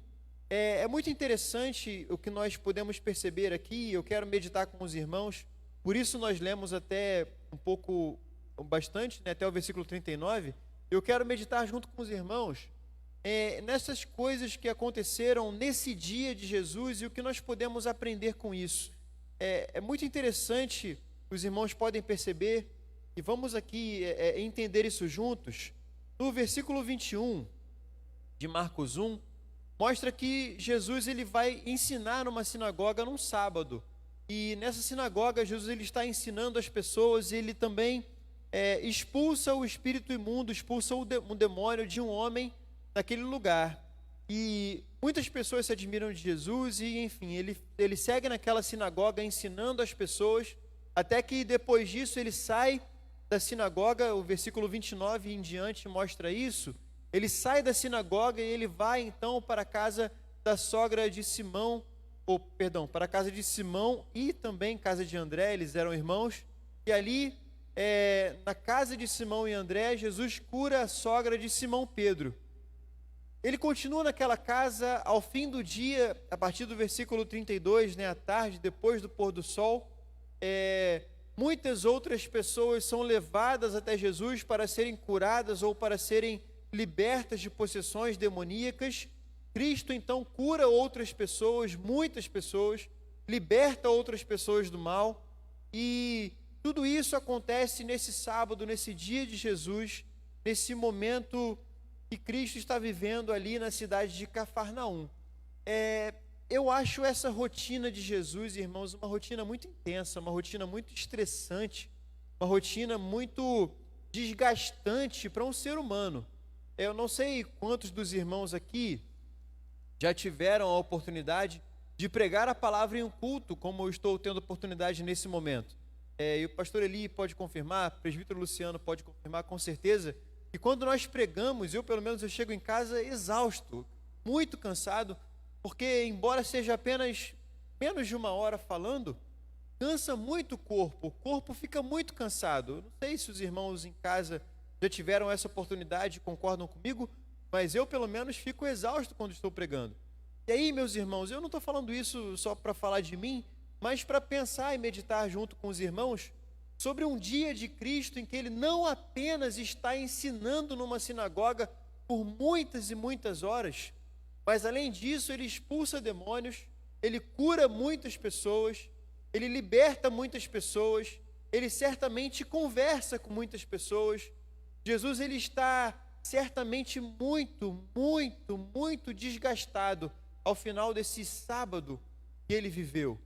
É muito interessante o que nós podemos perceber aqui. Eu quero meditar com os irmãos, por isso nós lemos até bastante, né, até o versículo 39. Eu quero meditar junto com os irmãos nessas coisas que aconteceram nesse dia de Jesus e o que nós podemos aprender com isso. É muito interessante, os irmãos podem perceber, e vamos aqui entender isso juntos. No versículo 21 de Marcos 1, mostra que Jesus ele vai ensinar numa sinagoga num sábado. E nessa sinagoga, Jesus ele está ensinando as pessoas, e ele também expulsa o espírito imundo, expulsa um demônio de um homem naquele lugar. E muitas pessoas se admiram de Jesus e, enfim, ele segue naquela sinagoga ensinando as pessoas, até que depois disso ele sai da sinagoga. O versículo 29 em diante mostra isso. Ele sai da sinagoga e ele vai então para a casa da sogra de Simão, para a casa de Simão e também casa de André, eles eram irmãos. E ali, na casa de Simão e André, Jesus cura a sogra de Simão Pedro. Ele continua naquela casa ao fim do dia, a partir do versículo 32, à tarde, depois do pôr do sol. Muitas outras pessoas são levadas até Jesus para serem curadas ou para serem libertas de possessões demoníacas. Cristo então cura outras pessoas, muitas pessoas, liberta outras pessoas do mal, e tudo isso acontece nesse sábado, nesse dia de Jesus, nesse momento que Cristo está vivendo ali na cidade de Cafarnaum. Eu acho essa rotina de Jesus, irmãos, uma rotina muito intensa, uma rotina muito estressante, uma rotina muito desgastante para um ser humano. Eu não sei quantos dos irmãos aqui já tiveram a oportunidade de pregar a palavra em um culto, como eu estou tendo oportunidade nesse momento. E o pastor Eli pode confirmar, o presbítero Luciano pode confirmar com certeza, que quando nós pregamos, pelo menos eu chego em casa exausto, muito cansado, porque embora seja apenas menos de uma hora falando, cansa muito o corpo fica muito cansado. Eu não sei se os irmãos em casa já tiveram essa oportunidade, concordam comigo, mas eu pelo menos fico exausto quando estou pregando. E aí, meus irmãos, eu não estou falando isso só para falar de mim, mas para pensar e meditar junto com os irmãos sobre um dia de Cristo em que Ele não apenas está ensinando numa sinagoga por muitas e muitas horas, mas além disso Ele expulsa demônios, Ele cura muitas pessoas, Ele liberta muitas pessoas, Ele certamente conversa com muitas pessoas. Jesus, Ele está certamente muito desgastado ao final desse sábado que Ele viveu.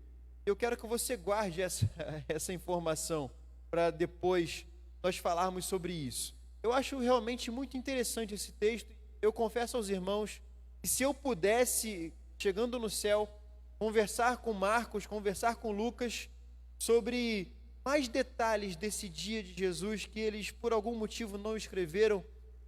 Eu quero que você guarde essa informação para depois nós falarmos sobre isso. Eu acho realmente muito interessante esse texto. Eu confesso aos irmãos que se eu pudesse, chegando no céu, conversar com Marcos, conversar com Lucas sobre mais detalhes desse dia de Jesus que eles por algum motivo não escreveram,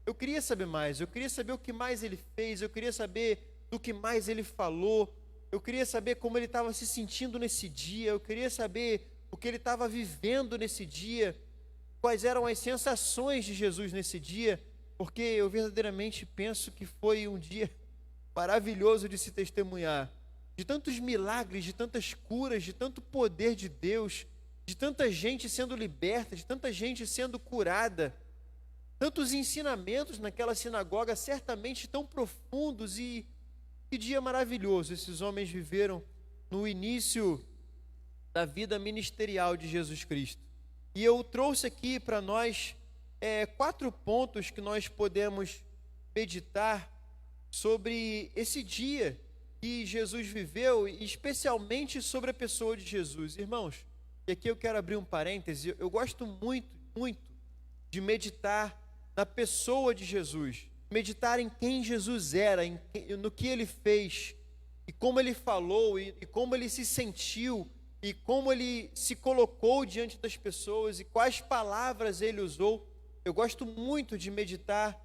eu queria saber mais. Eu queria saber o que mais ele fez, eu queria saber do que mais ele falou, eu queria saber como ele estava se sentindo nesse dia, eu queria saber o que ele estava vivendo nesse dia, quais eram as sensações de Jesus nesse dia, porque eu verdadeiramente penso que foi um dia maravilhoso de se testemunhar, de tantos milagres, de tantas curas, de tanto poder de Deus, de tanta gente sendo liberta, de tanta gente sendo curada, tantos ensinamentos naquela sinagoga certamente tão profundos. E que dia maravilhoso esses homens viveram no início da vida ministerial de Jesus Cristo. E eu trouxe aqui para nós 4 pontos que nós podemos meditar sobre esse dia que Jesus viveu, e especialmente sobre a pessoa de Jesus. Irmãos, e aqui eu quero abrir um parêntese, eu gosto muito de meditar na pessoa de Jesus, meditar em quem Jesus era, no que ele fez, e como ele falou, e como ele se sentiu, e como ele se colocou diante das pessoas, e quais palavras ele usou. Eu gosto muito de meditar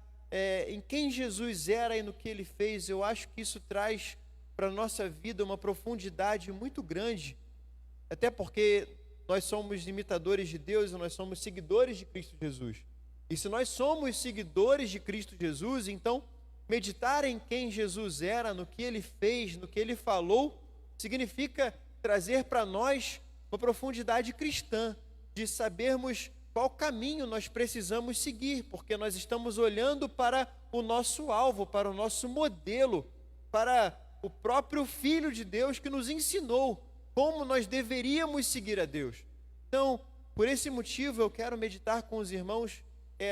em quem Jesus era e no que ele fez. Eu acho que isso traz para a nossa vida uma profundidade muito grande, até porque nós somos imitadores de Deus e nós somos seguidores de Cristo Jesus. E se nós somos seguidores de Cristo Jesus, então meditar em quem Jesus era, no que ele fez, no que ele falou, significa trazer para nós uma profundidade cristã, de sabermos qual caminho nós precisamos seguir, porque nós estamos olhando para o nosso alvo, para o nosso modelo, para o próprio Filho de Deus que nos ensinou como nós deveríamos seguir a Deus. Então, por esse motivo, eu quero meditar com os irmãos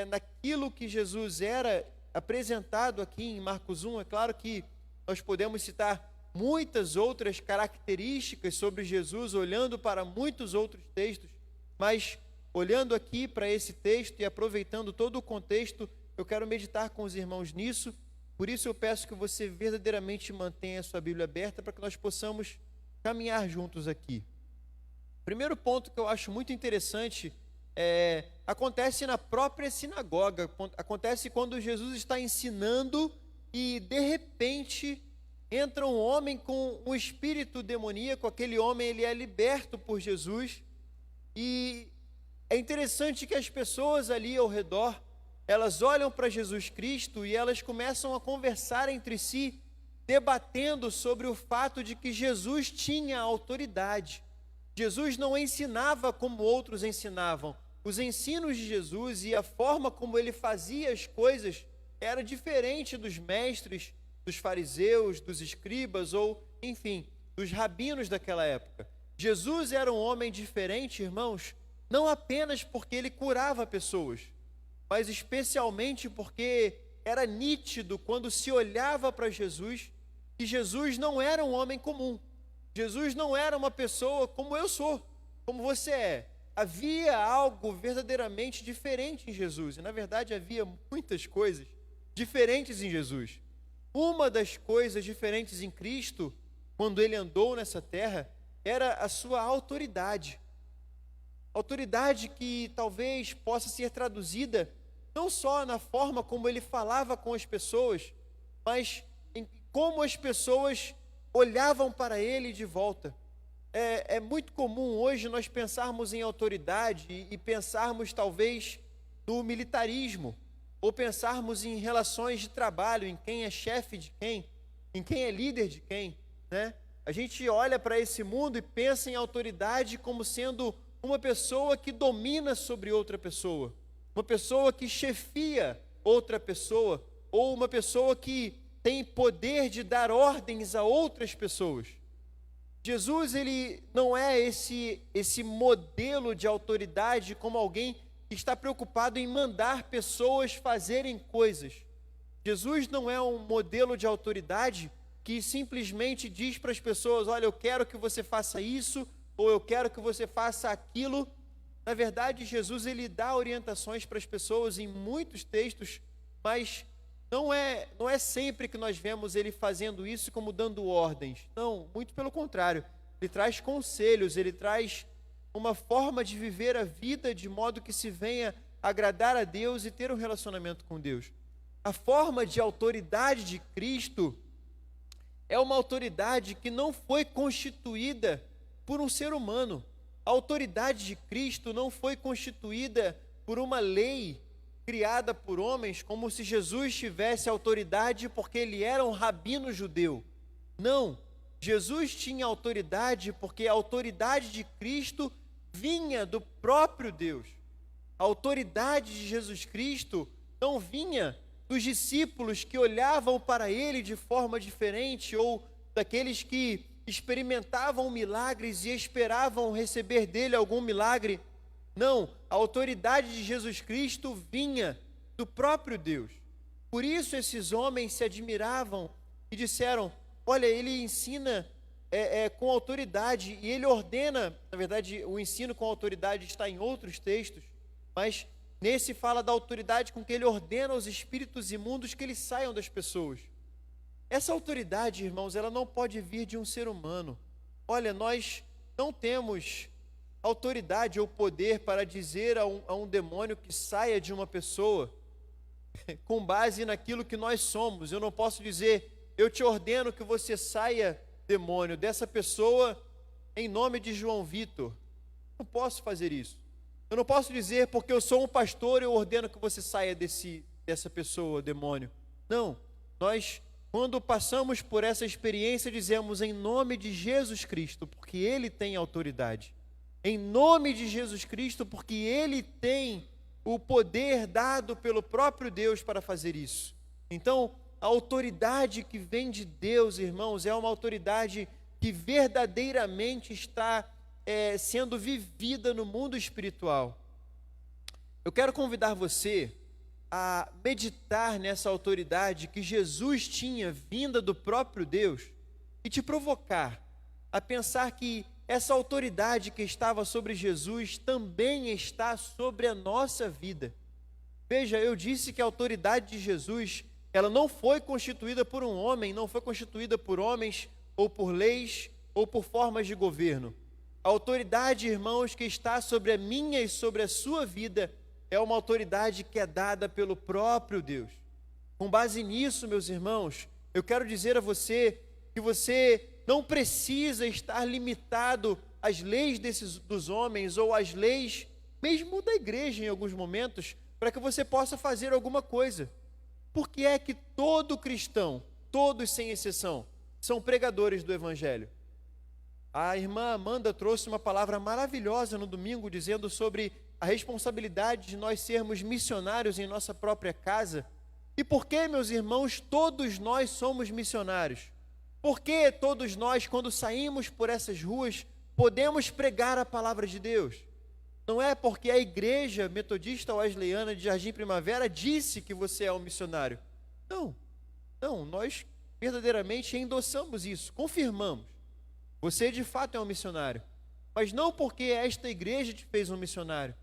naquilo que Jesus era apresentado aqui em Marcos 1. É claro que nós podemos citar muitas outras características sobre Jesus, olhando para muitos outros textos, mas olhando aqui para esse texto e aproveitando todo o contexto, eu quero meditar com os irmãos nisso. Por isso eu peço que você verdadeiramente mantenha a sua Bíblia aberta para que nós possamos caminhar juntos aqui. Primeiro ponto que eu acho muito interessante acontece na própria sinagoga, acontece quando Jesus está ensinando e de repente entra um homem com um espírito demoníaco. Aquele homem, ele é liberto por Jesus, e é interessante que as pessoas ali ao redor, elas olham para Jesus Cristo e elas começam a conversar entre si, debatendo sobre o fato de que Jesus tinha autoridade. Jesus não ensinava como outros ensinavam. Os ensinos de Jesus e a forma como ele fazia as coisas era diferente dos mestres, dos fariseus, dos escribas ou, enfim, dos rabinos daquela época. Jesus era um homem diferente, irmãos, não apenas porque ele curava pessoas, mas especialmente porque era nítido quando se olhava para Jesus, que Jesus não era um homem comum. Jesus não era uma pessoa como eu sou, como você é. Havia algo verdadeiramente diferente em Jesus, e na verdade havia muitas coisas diferentes em Jesus. Uma das coisas diferentes em Cristo, quando ele andou nessa terra, era a sua autoridade. Autoridade que talvez possa ser traduzida não só na forma como ele falava com as pessoas, mas em como as pessoas olhavam para ele de volta. É muito comum hoje nós pensarmos em autoridade e pensarmos talvez no militarismo. ou pensarmos em relações de trabalho, em quem é chefe de quem, em quem é líder de quem, né? A gente olha para esse mundo e pensa em autoridade como sendo uma pessoa que domina sobre outra pessoa, uma pessoa que chefia outra pessoa, ou uma pessoa que tem poder de dar ordens a outras pessoas. Jesus, ele não é esse modelo de autoridade como alguém que está preocupado em mandar pessoas fazerem coisas. Jesus não é um modelo de autoridade que simplesmente diz para as pessoas: olha, eu quero que você faça isso, ou eu quero que você faça aquilo. Na verdade, Jesus, ele dá orientações para as pessoas em muitos textos, mas não é sempre que nós vemos ele fazendo isso como dando ordens. Não, muito pelo contrário. Ele traz conselhos, ele traz uma forma de viver a vida de modo que se venha agradar a Deus e ter um relacionamento com Deus. A forma de autoridade de Cristo é uma autoridade que não foi constituída por um ser humano. A autoridade de Cristo não foi constituída por uma lei criada por homens, como se Jesus tivesse autoridade porque ele era um rabino judeu. Não, Jesus tinha autoridade porque a autoridade de Cristo vinha do próprio Deus. A autoridade de Jesus Cristo não vinha dos discípulos que olhavam para ele de forma diferente, ou daqueles que experimentavam milagres e esperavam receber dele algum milagre. Não, a autoridade de Jesus Cristo vinha do próprio Deus. Por isso esses homens se admiravam e disseram: olha, ele ensina com autoridade, e ele ordena. Na verdade, o ensino com autoridade está em outros textos, mas nesse fala da autoridade com que ele ordena aos espíritos imundos que eles saiam das pessoas. Essa autoridade, irmãos, ela não pode vir de um ser humano. Olha, nós não temos autoridade ou poder para dizer a um demônio que saia de uma pessoa com base naquilo que nós somos. Eu não posso dizer: eu te ordeno que você saia, demônio, dessa pessoa em nome de João Vitor. Não posso fazer isso. Eu não posso dizer porque eu sou um pastor eu ordeno que você saia dessa pessoa, demônio. Não, nós, quando passamos por essa experiência, dizemos em nome de Jesus Cristo, porque Ele tem autoridade. Em nome de Jesus Cristo, porque Ele tem o poder dado pelo próprio Deus para fazer isso. Então, a autoridade que vem de Deus, irmãos, é uma autoridade que verdadeiramente está sendo vivida no mundo espiritual. Eu quero convidar você a meditar nessa autoridade que Jesus tinha vinda do próprio Deus e te provocar a pensar que essa autoridade que estava sobre Jesus também está sobre a nossa vida. Veja, eu disse que a autoridade de Jesus, ela não foi constituída por um homem, não foi constituída por homens ou por leis ou por formas de governo. A autoridade, irmãos, que está sobre a minha e sobre a sua vida é uma autoridade que é dada pelo próprio Deus. Com base nisso, meus irmãos, eu quero dizer a você que você não precisa estar limitado às leis dos homens ou às leis mesmo da igreja em alguns momentos para que você possa fazer alguma coisa. Por que é que todo cristão, todos sem exceção, são pregadores do Evangelho? A irmã Amanda trouxe uma palavra maravilhosa no domingo, dizendo sobre a responsabilidade de nós sermos missionários em nossa própria casa. E por que, meus irmãos, todos nós somos missionários? Por que todos nós, quando saímos por essas ruas, podemos pregar a palavra de Deus? Não é porque a igreja metodista wesleyana de Jardim Primavera disse que você é um missionário. Não, nós verdadeiramente endossamos isso, confirmamos. Você de fato é um missionário, mas não porque esta igreja te fez um missionário,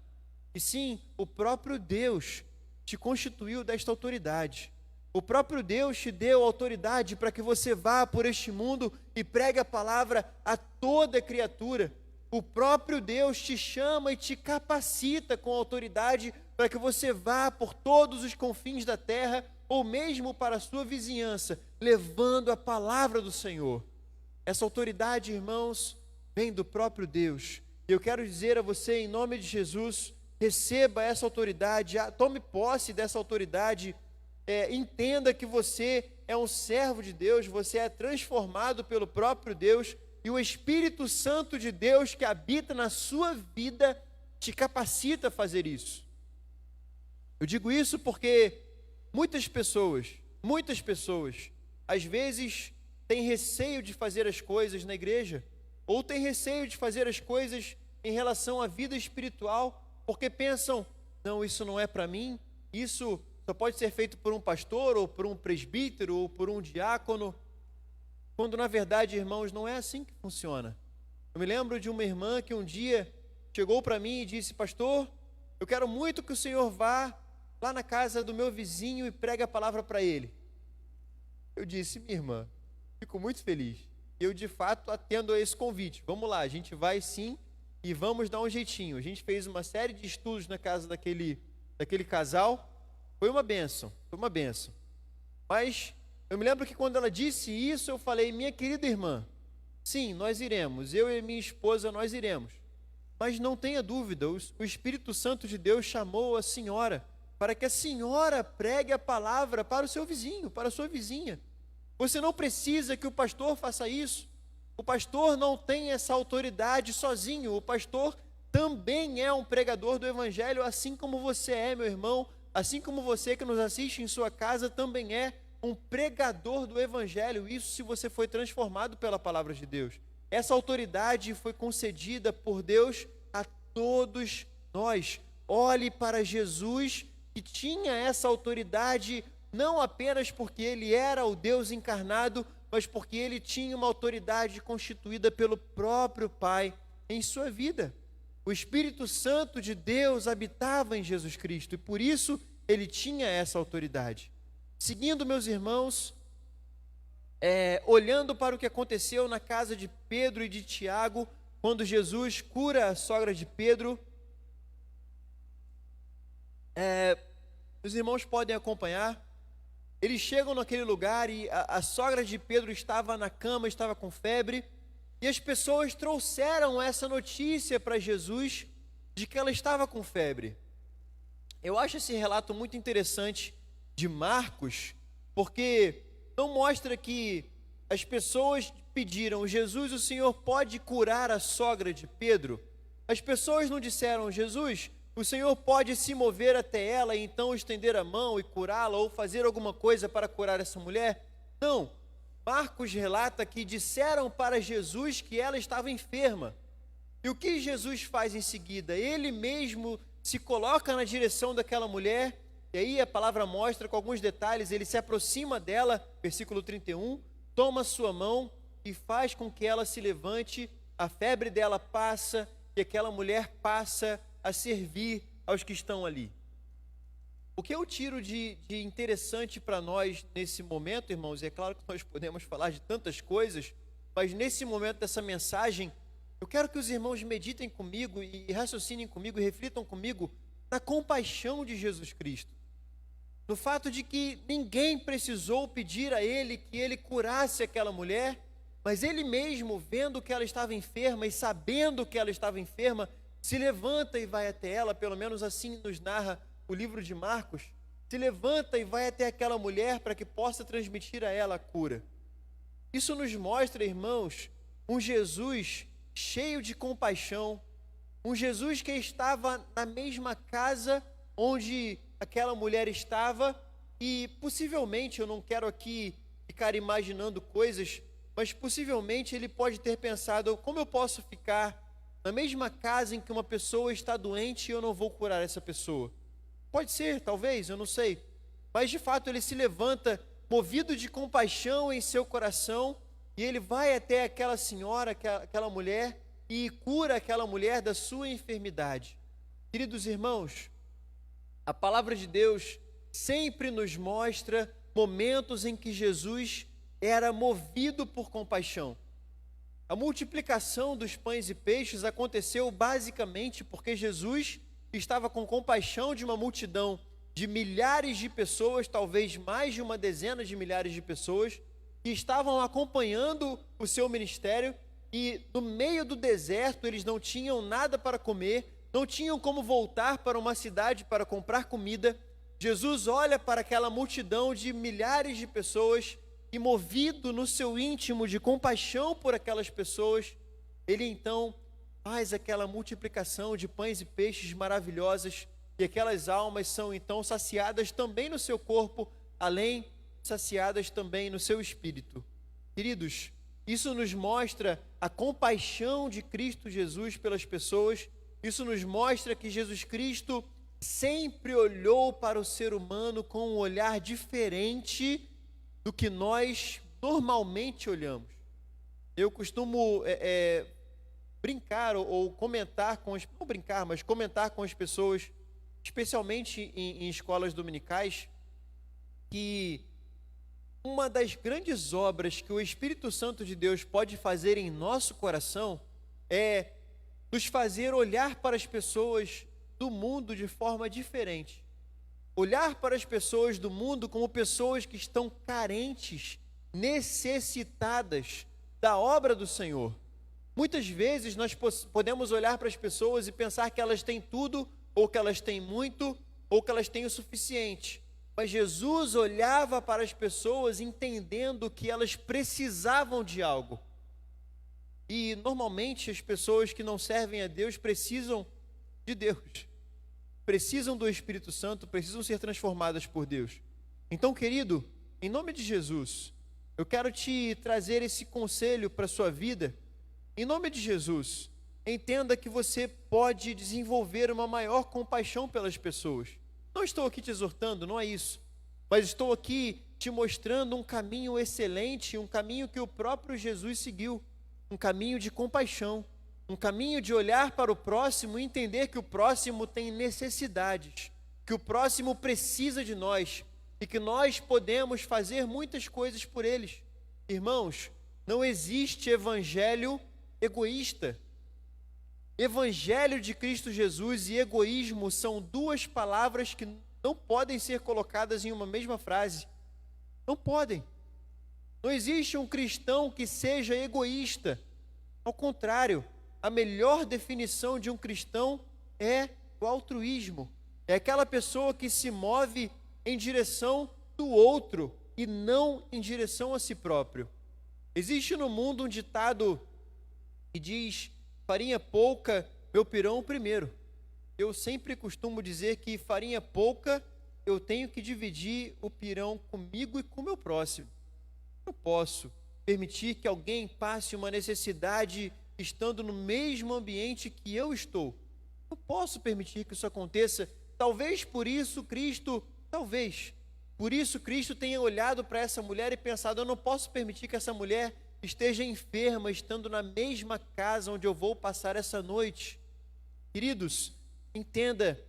e sim o próprio Deus te constituiu desta autoridade. O próprio Deus te deu autoridade para que você vá por este mundo e pregue a palavra a toda criatura. O próprio Deus te chama e te capacita com autoridade para que você vá por todos os confins da terra, ou mesmo para a sua vizinhança, levando a palavra do Senhor. Essa autoridade, irmãos, vem do próprio Deus. E eu quero dizer a você, em nome de Jesus, receba essa autoridade, tome posse dessa autoridade, entenda que você é um servo de Deus, você é transformado pelo próprio Deus, e o Espírito Santo de Deus que habita na sua vida te capacita a fazer isso. Eu digo isso porque muitas pessoas, às vezes têm receio de fazer as coisas na igreja, ou têm receio de fazer as coisas em relação à vida espiritual, porque pensam, não, isso não é para mim, isso só pode ser feito por um pastor, ou por um presbítero, ou por um diácono, quando na verdade, irmãos, não é assim que funciona. Eu me lembro de uma irmã que um dia chegou para mim e disse, pastor, eu quero muito que o senhor vá lá na casa do meu vizinho e pregue a palavra para ele. Eu disse, minha irmã, fico muito feliz. Eu de fato atendo a esse convite. Vamos lá, a gente vai sim e vamos dar um jeitinho. A gente fez uma série de estudos na casa daquele casal. Foi uma bênção. Mas eu me lembro que quando ela disse isso, eu falei, minha querida irmã, sim, nós iremos. Eu e minha esposa, nós iremos. Mas não tenha dúvida, o Espírito Santo de Deus chamou a senhora para que a senhora pregue a palavra para o seu vizinho, para a sua vizinha. Você não precisa que o pastor faça isso. O pastor não tem essa autoridade sozinho. O pastor também é um pregador do Evangelho, assim como você é, meu irmão, assim como você que nos assiste em sua casa também é um pregador do Evangelho. Isso se você foi transformado pela palavra de Deus. Essa autoridade foi concedida por Deus a todos nós. Olhe para Jesus, que tinha essa autoridade não apenas porque ele era o Deus encarnado, mas porque ele tinha uma autoridade constituída pelo próprio Pai em sua vida. O Espírito Santo de Deus habitava em Jesus Cristo e por isso ele tinha essa autoridade. Seguindo, meus irmãos, olhando para o que aconteceu na casa de Pedro e de Tiago, quando Jesus cura a sogra de Pedro, os irmãos podem acompanhar. Eles chegam naquele lugar e a sogra de Pedro estava na cama, estava com febre, e as pessoas trouxeram essa notícia para Jesus de que ela estava com febre. Eu acho esse relato muito interessante de Marcos, porque não mostra que as pessoas pediram, Jesus, o Senhor pode curar a sogra de Pedro? As pessoas não disseram, Jesus, o Senhor pode se mover até ela e então estender a mão e curá-la ou fazer alguma coisa para curar essa mulher? Não. Marcos relata que disseram para Jesus que ela estava enferma. E o que Jesus faz em seguida? Ele mesmo se coloca na direção daquela mulher, e aí a palavra mostra com alguns detalhes, ele se aproxima dela, versículo 31, toma sua mão e faz com que ela se levante, a febre dela passa e aquela mulher passa a servir aos que estão ali. O que eu tiro de interessante para nós nesse momento, irmãos, e é claro que nós podemos falar de tantas coisas, mas nesse momento dessa mensagem, eu quero que os irmãos meditem comigo e raciocinem comigo e reflitam comigo na compaixão de Jesus Cristo. No fato de que ninguém precisou pedir a ele que ele curasse aquela mulher, mas ele mesmo, vendo que ela estava enferma e sabendo que ela estava enferma, se levanta e vai até ela, pelo menos assim nos narra o livro de Marcos, se levanta e vai até aquela mulher para que possa transmitir a ela a cura. Isso nos mostra, irmãos, um Jesus cheio de compaixão, um Jesus que estava na mesma casa onde aquela mulher estava e possivelmente, eu não quero aqui ficar imaginando coisas, mas possivelmente ele pode ter pensado, como eu posso ficar na mesma casa em que uma pessoa está doente e eu não vou curar essa pessoa? Pode ser, talvez, eu não sei. Mas de fato ele se levanta, movido de compaixão em seu coração, e ele vai até aquela senhora, aquela mulher, e cura aquela mulher da sua enfermidade. Queridos irmãos, a palavra de Deus sempre nos mostra momentos em que Jesus era movido por compaixão. A multiplicação dos pães e peixes aconteceu basicamente porque Jesus estava com compaixão de uma multidão de milhares de pessoas, talvez mais de uma dezena de milhares de pessoas, que estavam acompanhando o seu ministério e no meio do deserto eles não tinham nada para comer, não tinham como voltar para uma cidade para comprar comida, Jesus olha para aquela multidão de milhares de pessoas e, movido no seu íntimo de compaixão por aquelas pessoas, ele então faz aquela multiplicação de pães e peixes maravilhosas, e aquelas almas são então saciadas também no seu corpo, além de saciadas também no seu espírito. Queridos, isso nos mostra a compaixão de Cristo Jesus pelas pessoas. Isso nos mostra que Jesus Cristo sempre olhou para o ser humano com um olhar diferente do que nós normalmente olhamos. Eu costumo brincar ou comentar com as, não brincar, mas comentar com as pessoas, especialmente em escolas dominicais, que uma das grandes obras que o Espírito Santo de Deus pode fazer em nosso coração é nos fazer olhar para as pessoas do mundo de forma diferente. Olhar para as pessoas do mundo como pessoas que estão carentes, necessitadas da obra do Senhor. Muitas vezes nós podemos olhar para as pessoas e pensar que elas têm tudo, ou que elas têm muito, ou que elas têm o suficiente. Mas Jesus olhava para as pessoas entendendo que elas precisavam de algo. E normalmente as pessoas que não servem a Deus precisam de Deus, precisam do Espírito Santo, precisam ser transformadas por Deus. Então, querido, em nome de Jesus, eu quero te trazer esse conselho para a sua vida. Em nome de Jesus, entenda que você pode desenvolver uma maior compaixão pelas pessoas. Não estou aqui te exortando, não é isso, mas estou aqui te mostrando um caminho excelente, um caminho que o próprio Jesus seguiu, um caminho de compaixão, um caminho de olhar para o próximo e entender que o próximo tem necessidades, que o próximo precisa de nós e que nós podemos fazer muitas coisas por eles. Irmãos, não existe evangelho egoísta. Evangelho de Cristo Jesus e egoísmo são duas palavras que não podem ser colocadas em uma mesma frase. Não podem. Não existe um cristão que seja egoísta. Ao contrário, a melhor definição de um cristão é o altruísmo. É aquela pessoa que se move em direção do outro e não em direção a si próprio. Existe no mundo um ditado que diz: farinha pouca, meu pirão primeiro. Eu sempre costumo dizer que farinha pouca, eu tenho que dividir o pirão comigo e com o meu próximo. Não posso permitir que alguém passe uma necessidade estando no mesmo ambiente que eu estou. Não posso permitir que isso aconteça. Talvez por isso Cristo tenha olhado para essa mulher e pensado: eu não posso permitir que essa mulher esteja enferma, estando na mesma casa onde eu vou passar essa noite. Queridos, entenda,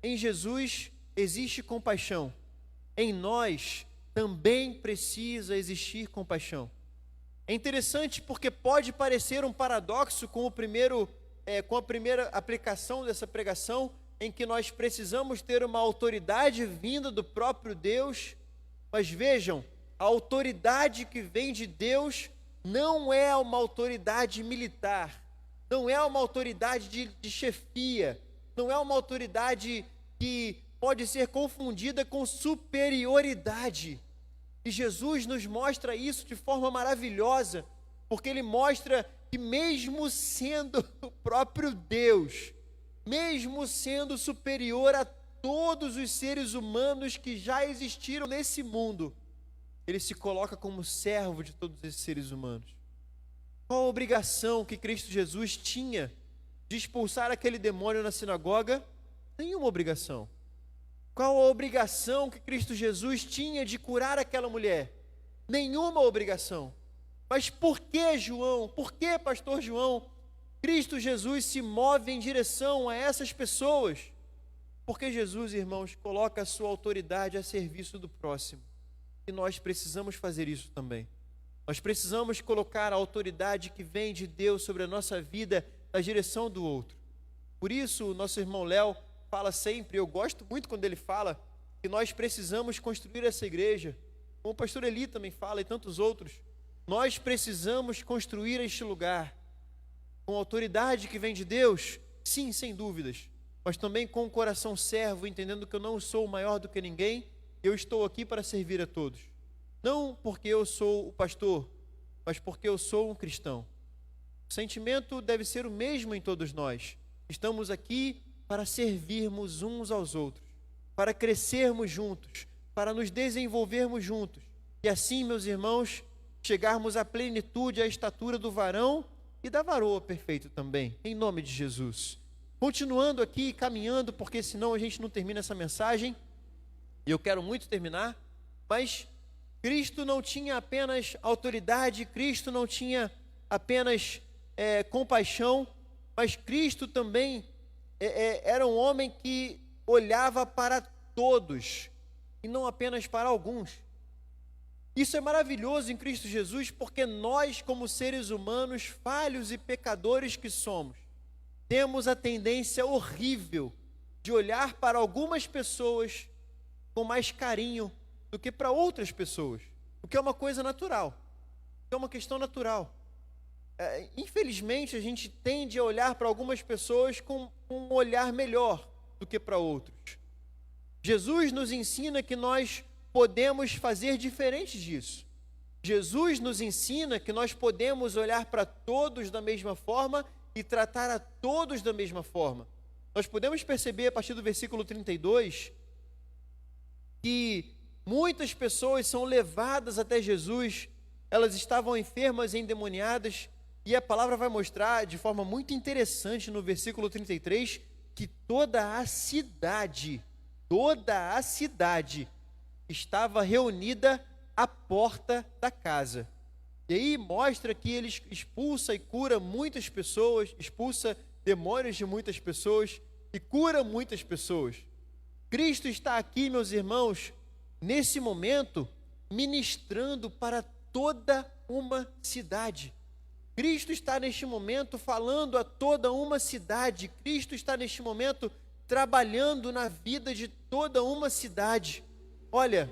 em Jesus existe compaixão. Em nós também precisa existir compaixão. É interessante porque pode parecer um paradoxo com a primeira aplicação dessa pregação, em que nós precisamos ter uma autoridade vinda do próprio Deus. Mas vejam, a autoridade que vem de Deus não é uma autoridade militar, não é uma autoridade de chefia, não é uma autoridade que pode ser confundida com superioridade. E Jesus nos mostra isso de forma maravilhosa, porque Ele mostra que mesmo sendo o próprio Deus, mesmo sendo superior a todos os seres humanos que já existiram nesse mundo, Ele se coloca como servo de todos esses seres humanos. Qual a obrigação que Cristo Jesus tinha de expulsar aquele demônio na sinagoga? Nenhuma obrigação. Qual a obrigação que Cristo Jesus tinha de curar aquela mulher? Nenhuma obrigação. Mas por que, João? Por que, pastor João, Cristo Jesus se move em direção a essas pessoas? Porque Jesus, irmãos, coloca a sua autoridade a serviço do próximo. E nós precisamos fazer isso também. Nós precisamos colocar a autoridade que vem de Deus sobre a nossa vida na direção do outro. Por isso, o nosso irmão Léo fala sempre, eu gosto muito quando ele fala, que nós precisamos construir essa igreja. Como o pastor Eli também fala e tantos outros. Nós precisamos construir este lugar com a autoridade que vem de Deus, Sim, sem dúvidas, mas também com o coração servo, entendendo que eu não sou maior do que ninguém, eu estou aqui para servir a todos. Não porque eu sou o pastor, mas porque eu sou um cristão. O sentimento deve ser o mesmo em todos nós. Estamos aqui para servirmos uns aos outros, para crescermos juntos, para nos desenvolvermos juntos. E assim, meus irmãos, chegarmos à plenitude, à estatura do varão e da varoa perfeito também, em nome de Jesus. Continuando aqui, caminhando, porque senão a gente não termina essa mensagem, e eu quero muito terminar, mas Cristo não tinha apenas autoridade, Cristo não tinha apenas compaixão, mas Cristo também era um homem que olhava para todos, e não apenas para alguns. Isso é maravilhoso em Cristo Jesus, porque nós, como seres humanos, falhos e pecadores que somos, temos a tendência horrível de olhar para algumas pessoas com mais carinho do que para outras pessoas, o que é uma coisa natural, é uma questão natural. Infelizmente, a gente tende a olhar para algumas pessoas com um olhar melhor do que para outros. Jesus nos ensina que nós podemos fazer diferente disso. Jesus nos ensina que nós podemos olhar para todos da mesma forma e tratar a todos da mesma forma. Nós podemos perceber a partir do versículo 32 que muitas pessoas são levadas até Jesus, elas estavam enfermas e endemoniadas, e a palavra vai mostrar de forma muito interessante no versículo 33 que toda a cidade estava reunida à porta da casa. E aí mostra que ele expulsa e cura muitas pessoas, expulsa demônios de muitas pessoas e cura muitas pessoas. Cristo está aqui, meus irmãos, nesse momento, ministrando para toda uma cidade. Cristo está neste momento falando a toda uma cidade. Cristo está neste momento trabalhando na vida de toda uma cidade. Olha,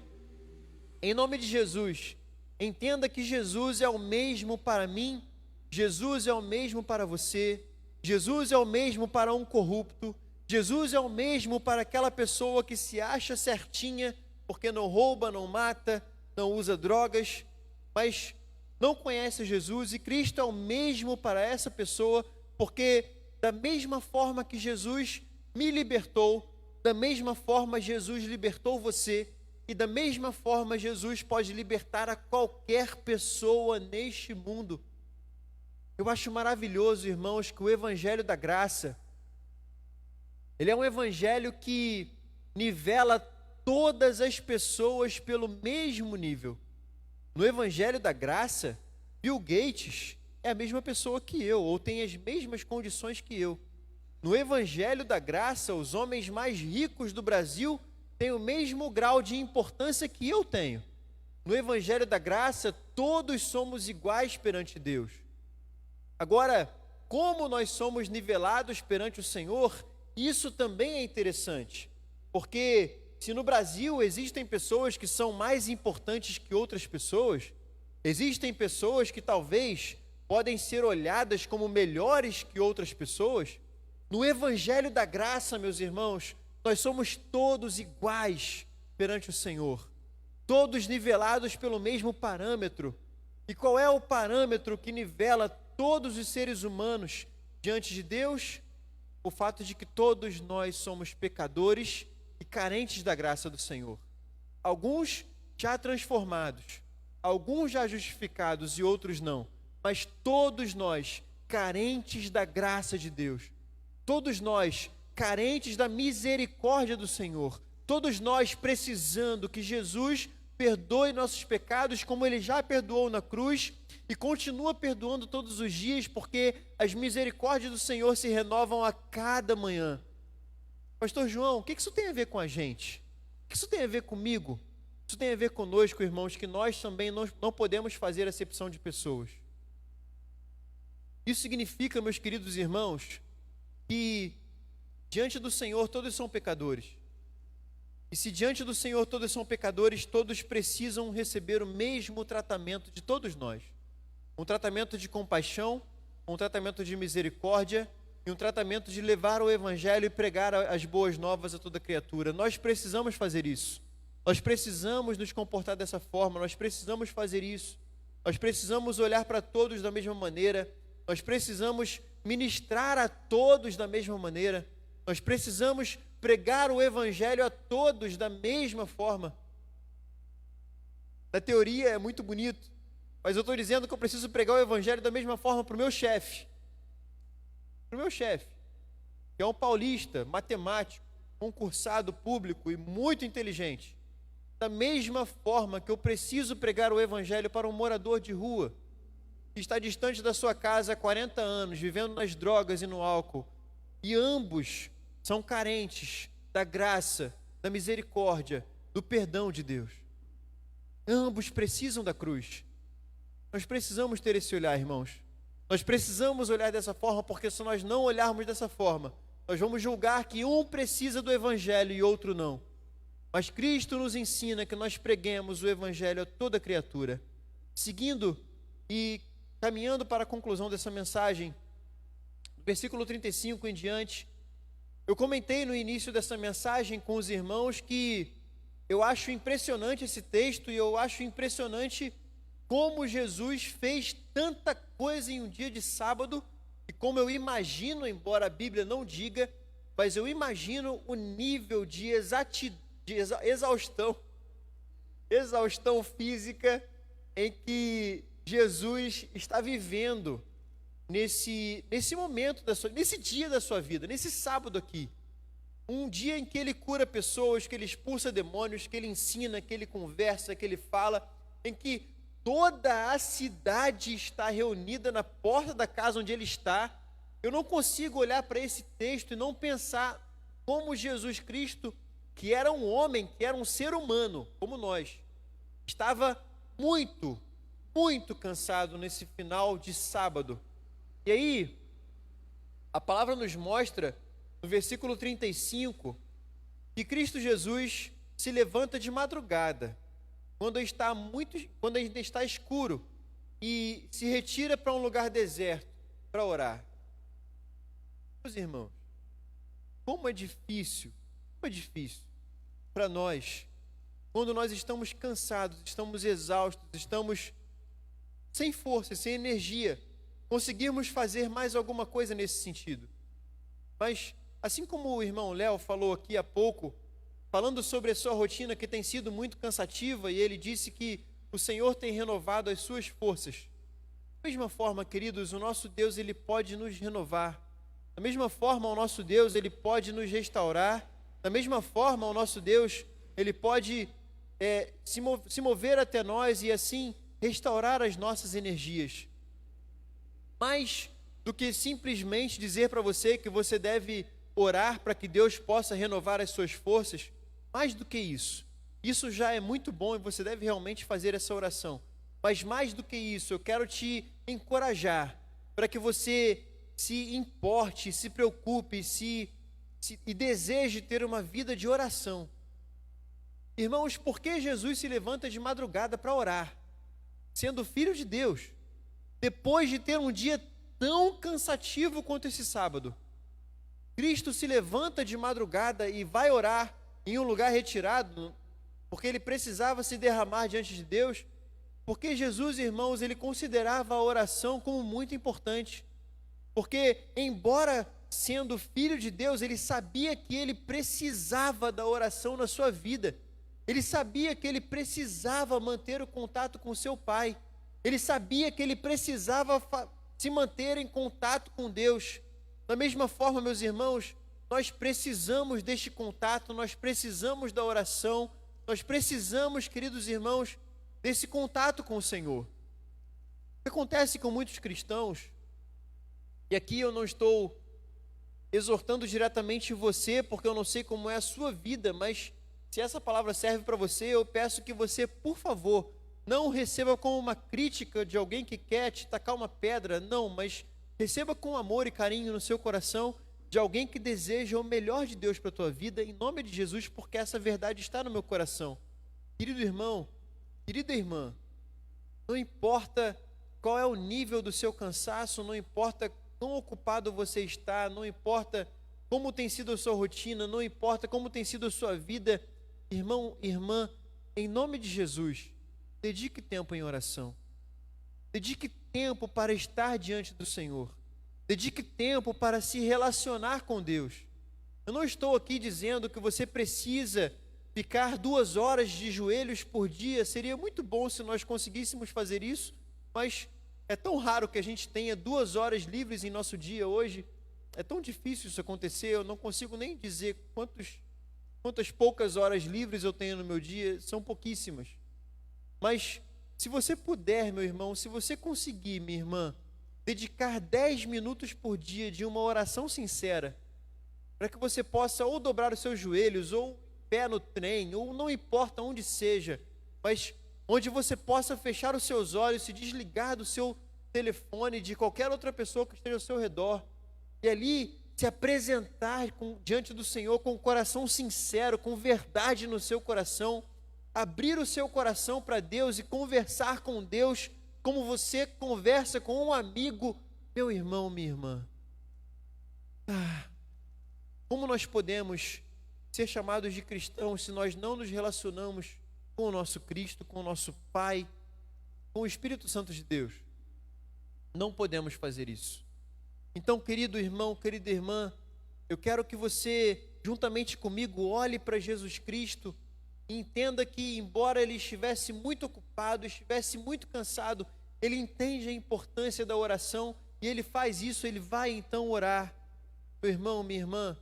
em nome de Jesus, entenda que Jesus é o mesmo para mim, Jesus é o mesmo para você, Jesus é o mesmo para um corrupto, Jesus é o mesmo para aquela pessoa que se acha certinha, porque não rouba, não mata, não usa drogas, mas não conhece Jesus, e Cristo é o mesmo para essa pessoa, porque da mesma forma que Jesus me libertou, da mesma forma Jesus libertou você, e da mesma forma Jesus pode libertar a qualquer pessoa neste mundo. Eu acho maravilhoso, irmãos, que o Evangelho da Graça, ele é um evangelho que nivela todas as pessoas pelo mesmo nível. No Evangelho da Graça, Bill Gates é a mesma pessoa que eu, ou tem as mesmas condições que eu. No Evangelho da Graça, os homens mais ricos do Brasil têm o mesmo grau de importância que eu tenho. No Evangelho da Graça, todos somos iguais perante Deus. Agora, como nós somos nivelados perante o Senhor, isso também é interessante, porque se no Brasil existem pessoas que são mais importantes que outras pessoas, existem pessoas que talvez podem ser olhadas como melhores que outras pessoas, no Evangelho da Graça, meus irmãos, nós somos todos iguais perante o Senhor, todos nivelados pelo mesmo parâmetro. E qual é o parâmetro que nivela todos os seres humanos diante de Deus? O fato de que todos nós somos pecadores e carentes da graça do Senhor. Alguns já transformados, alguns já justificados e outros não, mas todos nós carentes da graça de Deus, todos nós carentes da misericórdia do Senhor, todos nós precisando que Jesus perdoe nossos pecados como Ele já perdoou na cruz e continua perdoando todos os dias, porque as misericórdias do Senhor se renovam a cada manhã. Pastor João, o que isso tem a ver com a gente? O que isso tem a ver comigo? Isso tem a ver conosco, irmãos, que nós também não podemos fazer acepção de pessoas. Isso significa, meus queridos irmãos, que diante do Senhor todos são pecadores. E se diante do Senhor todos são pecadores, todos precisam receber o mesmo tratamento de todos nós. Um tratamento de compaixão, um tratamento de misericórdia e um tratamento de levar o evangelho e pregar as boas novas a toda criatura. Nós precisamos fazer isso. Nós precisamos nos comportar dessa forma, nós precisamos fazer isso. Nós precisamos olhar para todos da mesma maneira, nós precisamos ministrar a todos da mesma maneira, nós precisamos pregar o evangelho a todos da mesma forma. Na teoria é muito bonito, mas eu estou dizendo que eu preciso pregar o evangelho da mesma forma para o meu chefe. Para o meu chefe, que é um paulista, matemático, concursado público e muito inteligente. Da mesma forma que eu preciso pregar o evangelho para um morador de rua, que está distante da sua casa há 40 anos, vivendo nas drogas e no álcool, e ambos são carentes da graça, da misericórdia, do perdão de Deus. Ambos precisam da cruz. Nós precisamos ter esse olhar, irmãos. Nós precisamos olhar dessa forma, porque se nós não olharmos dessa forma, nós vamos julgar que um precisa do evangelho e outro não. Mas Cristo nos ensina que nós preguemos o evangelho a toda criatura. Seguindo e caminhando para a conclusão dessa mensagem, do versículo 35 em diante, eu comentei no início dessa mensagem com os irmãos que eu acho impressionante esse texto e eu acho impressionante como Jesus fez tanta coisa em um dia de sábado e como eu imagino, embora a Bíblia não diga, mas eu imagino o nível de exaustão física em que Jesus está vivendo nesse momento nesse dia da sua vida, nesse sábado aqui. Um dia em que ele cura pessoas, que ele expulsa demônios, que ele ensina, que ele conversa, que ele fala, em que toda a cidade está reunida na porta da casa onde ele está. Eu não consigo olhar para esse texto e não pensar como Jesus Cristo, que era um homem, que era um ser humano, como nós, estava muito, muito cansado nesse final de sábado. E aí, a palavra nos mostra, no versículo 35, que Cristo Jesus se levanta de madrugada, quando ainda está escuro, e se retira para um lugar deserto para orar. Meus irmãos, como é difícil para nós, quando nós estamos cansados, estamos exaustos, estamos sem força, sem energia, conseguirmos fazer mais alguma coisa nesse sentido. Mas, assim como o irmão Léo falou aqui há pouco, falando sobre a sua rotina que tem sido muito cansativa, e ele disse que o Senhor tem renovado as suas forças. Da mesma forma, queridos, o nosso Deus, ele pode nos renovar. Da mesma forma, o nosso Deus, ele pode nos restaurar. Da mesma forma, o nosso Deus, ele pode se mover até nós e assim restaurar as nossas energias. Mais do que simplesmente dizer para você que você deve orar para que Deus possa renovar as suas forças, mais do que isso, isso já é muito bom e você deve realmente fazer essa oração. Mas mais do que isso, eu quero te encorajar para que você se importe, se preocupe, e deseje ter uma vida de oração. Irmãos, por que Jesus se levanta de madrugada para orar? Sendo filho de Deus, depois de ter um dia tão cansativo quanto esse sábado, Cristo se levanta de madrugada e vai orar em um lugar retirado, porque ele precisava se derramar diante de Deus, porque Jesus, irmãos, ele considerava a oração como muito importante, porque embora sendo filho de Deus, ele sabia que ele precisava da oração na sua vida, ele sabia que ele precisava manter o contato com seu Pai, ele sabia que ele precisava se manter em contato com Deus. Da mesma forma, meus irmãos, nós precisamos deste contato, nós precisamos da oração, nós precisamos, queridos irmãos, desse contato com o Senhor. O que acontece com muitos cristãos, e aqui eu não estou exortando diretamente você, porque eu não sei como é a sua vida, mas se essa palavra serve para você, eu peço que você, por favor, não receba como uma crítica de alguém que quer te tacar uma pedra, não, mas receba com amor e carinho no seu coração de alguém que deseja o melhor de Deus para a tua vida, em nome de Jesus, porque essa verdade está no meu coração. Querido irmão, querida irmã, não importa qual é o nível do seu cansaço, não importa quão ocupado você está, não importa como tem sido a sua rotina, não importa como tem sido a sua vida, irmão, irmã, em nome de Jesus, dedique tempo em oração. Dedique tempo para estar diante do Senhor. Dedique tempo para se relacionar com Deus. Eu não estou aqui dizendo que você precisa ficar 2 horas de joelhos por dia. Seria muito bom se nós conseguíssemos fazer isso, mas é tão raro que a gente tenha 2 horas livres em nosso dia hoje. É tão difícil isso acontecer. Eu não consigo nem dizer quantas poucas horas livres eu tenho no meu dia. São pouquíssimas. Mas se você puder, meu irmão, se você conseguir, minha irmã, dedicar 10 minutos por dia de uma oração sincera, para que você possa ou dobrar os seus joelhos, ou pé no trem, ou não importa onde seja, mas onde você possa fechar os seus olhos, se desligar do seu telefone, de qualquer outra pessoa que esteja ao seu redor, e ali se apresentar diante do Senhor com um coração sincero, com verdade no seu coração, abrir o seu coração para Deus e conversar com Deus como você conversa com um amigo. Meu irmão, minha irmã, como nós podemos ser chamados de cristãos se nós não nos relacionamos com o nosso Cristo, com o nosso Pai, com o Espírito Santo de Deus? Não podemos fazer isso. Então, querido irmão, querida irmã, eu quero que você, juntamente comigo, olhe para Jesus Cristo e entenda que, embora ele estivesse muito ocupado, estivesse muito cansado, ele entende a importância da oração e ele faz isso, ele vai então orar. Meu irmão, minha irmã,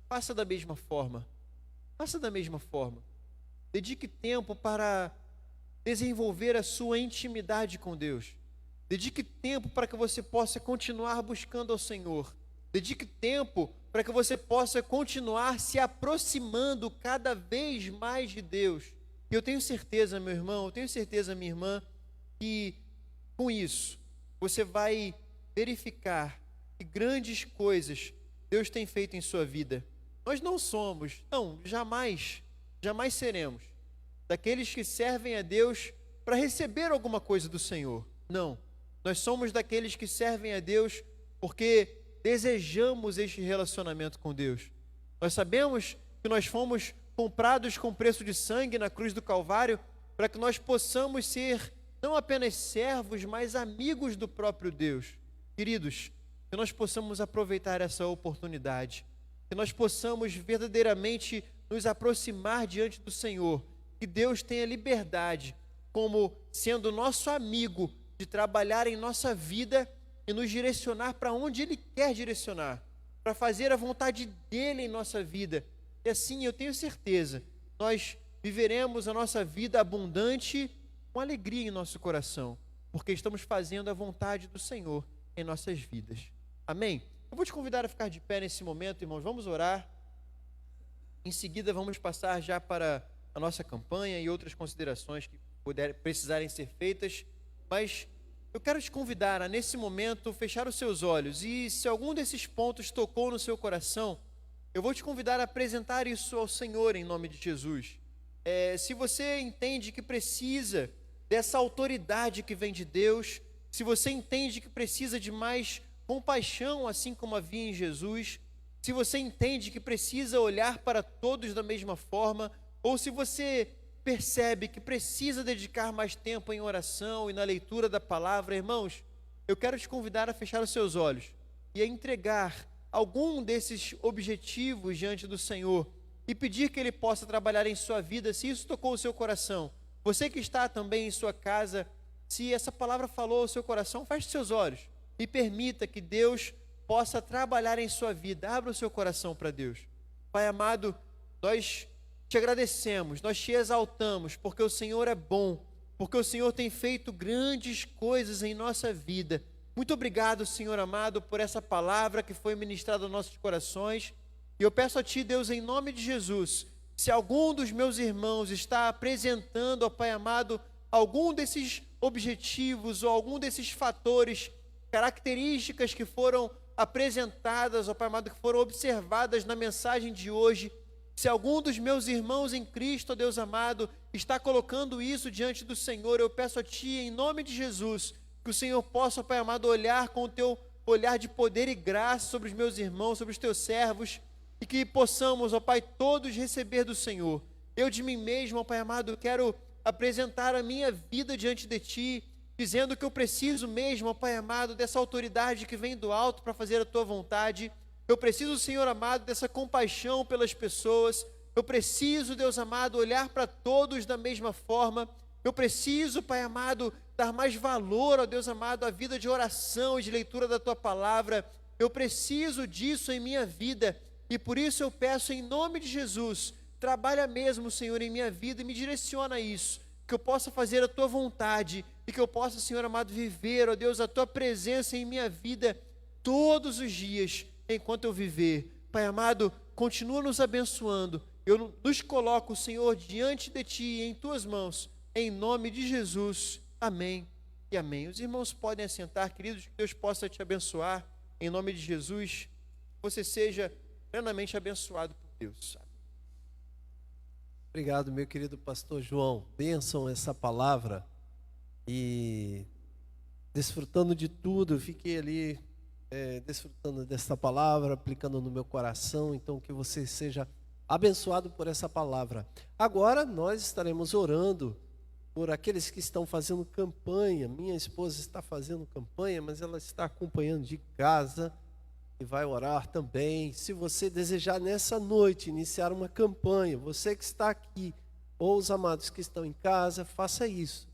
faça da mesma forma. Faça da mesma forma. Dedique tempo para desenvolver a sua intimidade com Deus. Dedique tempo para que você possa continuar buscando ao Senhor. Dedique tempo para que você possa continuar se aproximando cada vez mais de Deus. E eu tenho certeza, meu irmão, eu tenho certeza, minha irmã, que com isso você vai verificar que grandes coisas Deus tem feito em sua vida. Nós não somos, jamais seremos daqueles que servem a Deus para receber alguma coisa do Senhor. Não, nós somos daqueles que servem a Deus porque desejamos este relacionamento com Deus. Nós sabemos que nós fomos comprados com preço de sangue na cruz do Calvário para que nós possamos ser não apenas servos, mas amigos do próprio Deus. Queridos, que nós possamos aproveitar essa oportunidade, que nós possamos verdadeiramente nos aproximar diante do Senhor, que Deus tenha liberdade, como sendo nosso amigo, de trabalhar em nossa vida e nos direcionar para onde Ele quer direcionar, para fazer a vontade dEle em nossa vida. E assim, eu tenho certeza, nós viveremos a nossa vida abundante com alegria em nosso coração, porque estamos fazendo a vontade do Senhor em nossas vidas. Amém? Eu vou te convidar a ficar de pé nesse momento, irmãos. Vamos orar. Em seguida, vamos passar já para a nossa campanha e outras considerações que precisarem ser feitas. Mas eu quero te convidar a, nesse momento, fechar os seus olhos. E se algum desses pontos tocou no seu coração, eu vou te convidar a apresentar isso ao Senhor em nome de Jesus. Se você entende que precisa dessa autoridade que vem de Deus, se você entende que precisa de mais compaixão, assim como havia em Jesus, se você entende que precisa olhar para todos da mesma forma, ou se você percebe que precisa dedicar mais tempo em oração e na leitura da palavra, irmãos, eu quero te convidar a fechar os seus olhos e a entregar algum desses objetivos diante do Senhor e pedir que Ele possa trabalhar em sua vida, se isso tocou o seu coração. Você que está também em sua casa, se essa palavra falou ao seu coração, feche seus olhos e permita que Deus possa trabalhar em sua vida. Abra o seu coração para Deus. Pai amado, nós te agradecemos, nós te exaltamos, porque o Senhor é bom, porque o Senhor tem feito grandes coisas em nossa vida. Muito obrigado, Senhor amado, por essa palavra que foi ministrada aos nossos corações. E eu peço a Ti, Deus, em nome de Jesus, se algum dos meus irmãos está apresentando, ó Pai amado, algum desses objetivos ou algum desses fatores, características que foram apresentadas, ó Pai amado, que foram observadas na mensagem de hoje, se algum dos meus irmãos em Cristo, ó Deus amado, está colocando isso diante do Senhor, eu peço a Ti, em nome de Jesus, que o Senhor possa, ó Pai amado, olhar com olhar de poder e graça sobre os meus irmãos, sobre os teus servos, e que possamos, ó Pai, todos receber do Senhor. Eu de mim mesmo, ó Pai amado, quero apresentar a minha vida diante de Ti, dizendo que eu preciso mesmo, ó Pai amado, dessa autoridade que vem do alto para fazer a Tua vontade. Eu preciso, Senhor amado, dessa compaixão pelas pessoas. Eu preciso, Deus amado, olhar para todos da mesma forma. Eu preciso, Pai amado, dar mais valor, ó Deus amado, à vida de oração e de leitura da Tua palavra. Eu preciso disso em minha vida. E por isso eu peço em nome de Jesus, trabalha mesmo, Senhor, em minha vida e me direciona a isso. Que eu possa fazer a Tua vontade e que eu possa, Senhor amado, viver, ó Deus, a Tua presença em minha vida todos os dias, enquanto eu viver. Pai amado, continua nos abençoando. Eu nos coloco, Senhor, diante de Ti, em Tuas mãos, em nome de Jesus. Amém e amém. Os irmãos podem assentar, queridos, que Deus possa te abençoar, em nome de Jesus. Que você seja plenamente abençoado por Deus. Obrigado, meu querido pastor João. Bênção essa palavra. E desfrutando de tudo, eu fiquei ali desfrutando dessa palavra, aplicando no meu coração. Então, que você seja abençoado por essa palavra. Agora, nós estaremos orando por aqueles que estão fazendo campanha. Minha esposa está fazendo campanha, mas ela está acompanhando de casa e vai orar também. Se você desejar nessa noite iniciar uma campanha, você que está aqui, ou os amados que estão em casa, faça isso.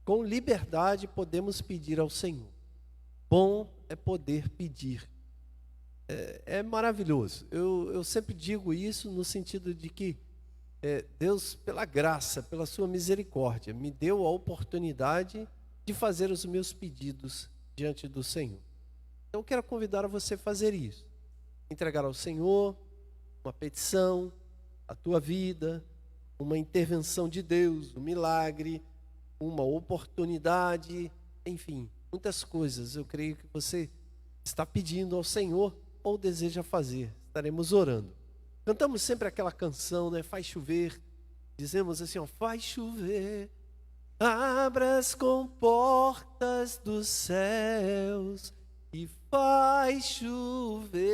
Com liberdade podemos pedir ao Senhor. Bom é poder pedir. É maravilhoso. Eu sempre digo isso no sentido de que Deus, pela graça, pela sua misericórdia, me deu a oportunidade de fazer os meus pedidos diante do Senhor. Então, eu quero convidar a você a fazer isso. Entregar ao Senhor uma petição, a tua vida, uma intervenção de Deus, um milagre, uma oportunidade, enfim, muitas coisas. Eu creio que você está pedindo ao Senhor ou deseja fazer. Estaremos orando. Cantamos sempre aquela canção, né? Faz chover. Dizemos assim, ó, faz chover. Abra as comportas dos céus e faz chover.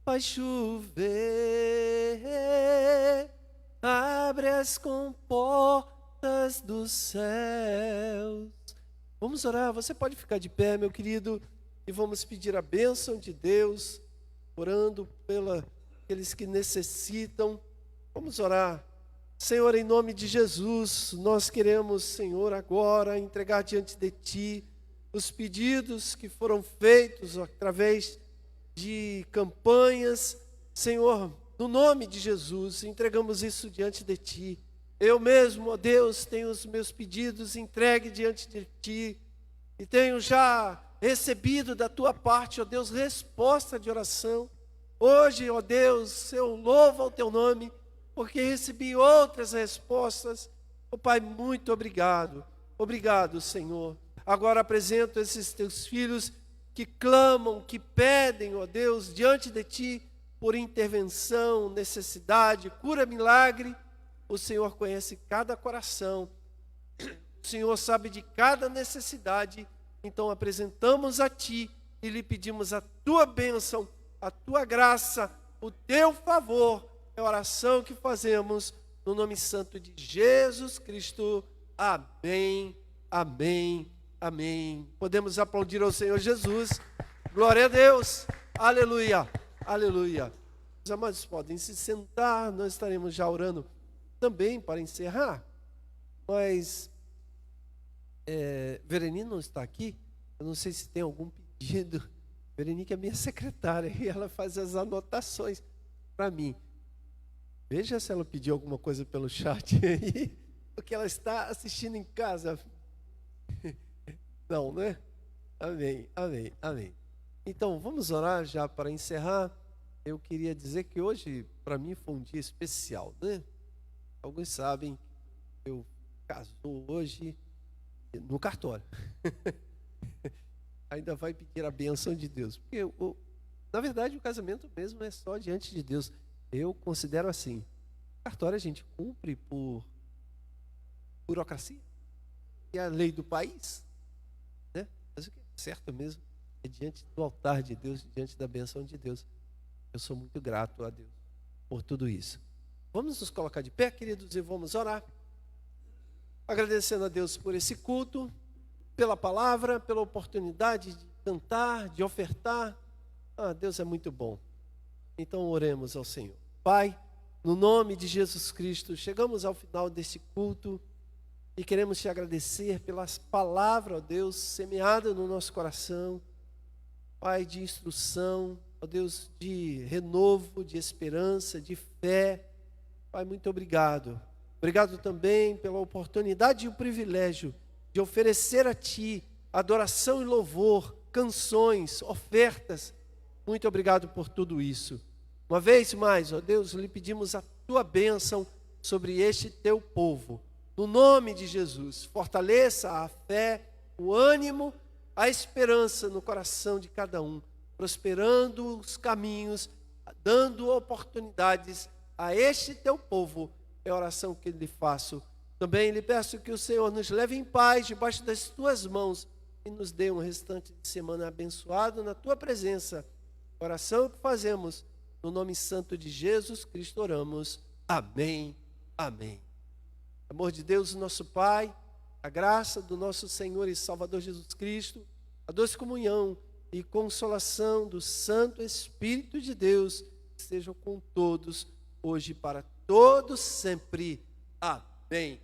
Faz chover. Abre as comportas dos céus. Vamos orar. Você pode ficar de pé, meu querido, e vamos pedir a bênção de Deus, orando pelos aqueles que necessitam. Vamos orar. Senhor, em nome de Jesus, nós queremos, Senhor, agora entregar diante de Ti os pedidos que foram feitos através de campanhas. Senhor, no nome de Jesus, entregamos isso diante de Ti. Eu mesmo, ó Deus, tenho os meus pedidos entregue diante de Ti e tenho já recebido da Tua parte, ó Deus, resposta de oração. Hoje, ó Deus, eu louvo ao Teu nome, porque recebi outras respostas. Ó Pai, muito obrigado. Obrigado, Senhor. Agora apresento esses Teus filhos que clamam, que pedem, ó Deus, diante de Ti, por intervenção, necessidade, cura, milagre. O Senhor conhece cada coração. O Senhor sabe de cada necessidade. Então apresentamos a Ti e lhe pedimos a Tua bênção, a Tua graça, o Teu favor. É a oração que fazemos no nome santo de Jesus Cristo. Amém, amém, amém. Podemos aplaudir ao Senhor Jesus. Glória a Deus. Aleluia, aleluia. Os amados podem se sentar. Nós estaremos já orando também para encerrar. Mas Vereni não está aqui. Eu não sei se tem algum pedido. Vereni que é minha secretária e ela faz as anotações para mim. Veja se ela pediu alguma coisa pelo chat aí, porque ela está assistindo em casa. Não, né? Amém, amém, amém. Então, vamos orar já para encerrar. Eu queria dizer que hoje, para mim, foi um dia especial, né? Alguns sabem que eu casou hoje no cartório. Ainda vai pedir a bênção de Deus. Porque, na verdade, o casamento mesmo é só diante de Deus. Eu considero assim. O cartório a gente cumpre por burocracia. E a lei do país, né? Mas o que é certo mesmo é diante do altar de Deus, diante da bênção de Deus. Eu sou muito grato a Deus por tudo isso. Vamos nos colocar de pé, queridos, e vamos orar. Agradecendo a Deus por esse culto, pela palavra, pela oportunidade de cantar, de ofertar. Deus é muito bom. Então oremos ao Senhor. Pai, no nome de Jesus Cristo, chegamos ao final deste culto e queremos te agradecer pelas palavras, ó Deus, semeadas no nosso coração. Pai, de instrução, ó Deus, de renovo, de esperança, de fé. Pai, muito obrigado. Obrigado também pela oportunidade e o privilégio de oferecer a Ti adoração e louvor, canções, ofertas. Muito obrigado por tudo isso. Uma vez mais, ó Deus, lhe pedimos a Tua bênção sobre este Teu povo. No nome de Jesus, fortaleça a fé, o ânimo, a esperança no coração de cada um, prosperando os caminhos, dando oportunidades a este Teu povo. É a oração que lhe faço. Também lhe peço que o Senhor nos leve em paz debaixo das Tuas mãos e nos dê um restante de semana abençoado na Tua presença. Oração que fazemos no nome santo de Jesus Cristo oramos. Amém. Amém. Amor de Deus, nosso Pai, a graça do nosso Senhor e Salvador Jesus Cristo, a doce comunhão e consolação do Santo Espírito de Deus estejam com todos, hoje e para todos sempre. Amém.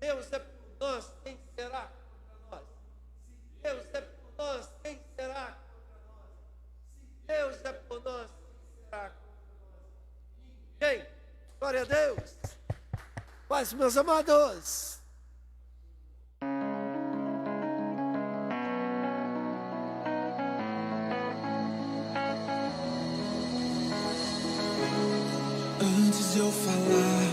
Se Deus é por nós, quem será contra nós? Se Deus é por nós, quem será contra nós? Se Deus é por nós, quem será contra nós? Ninguém. Glória a Deus. Paz, meus amados. Antes de eu falar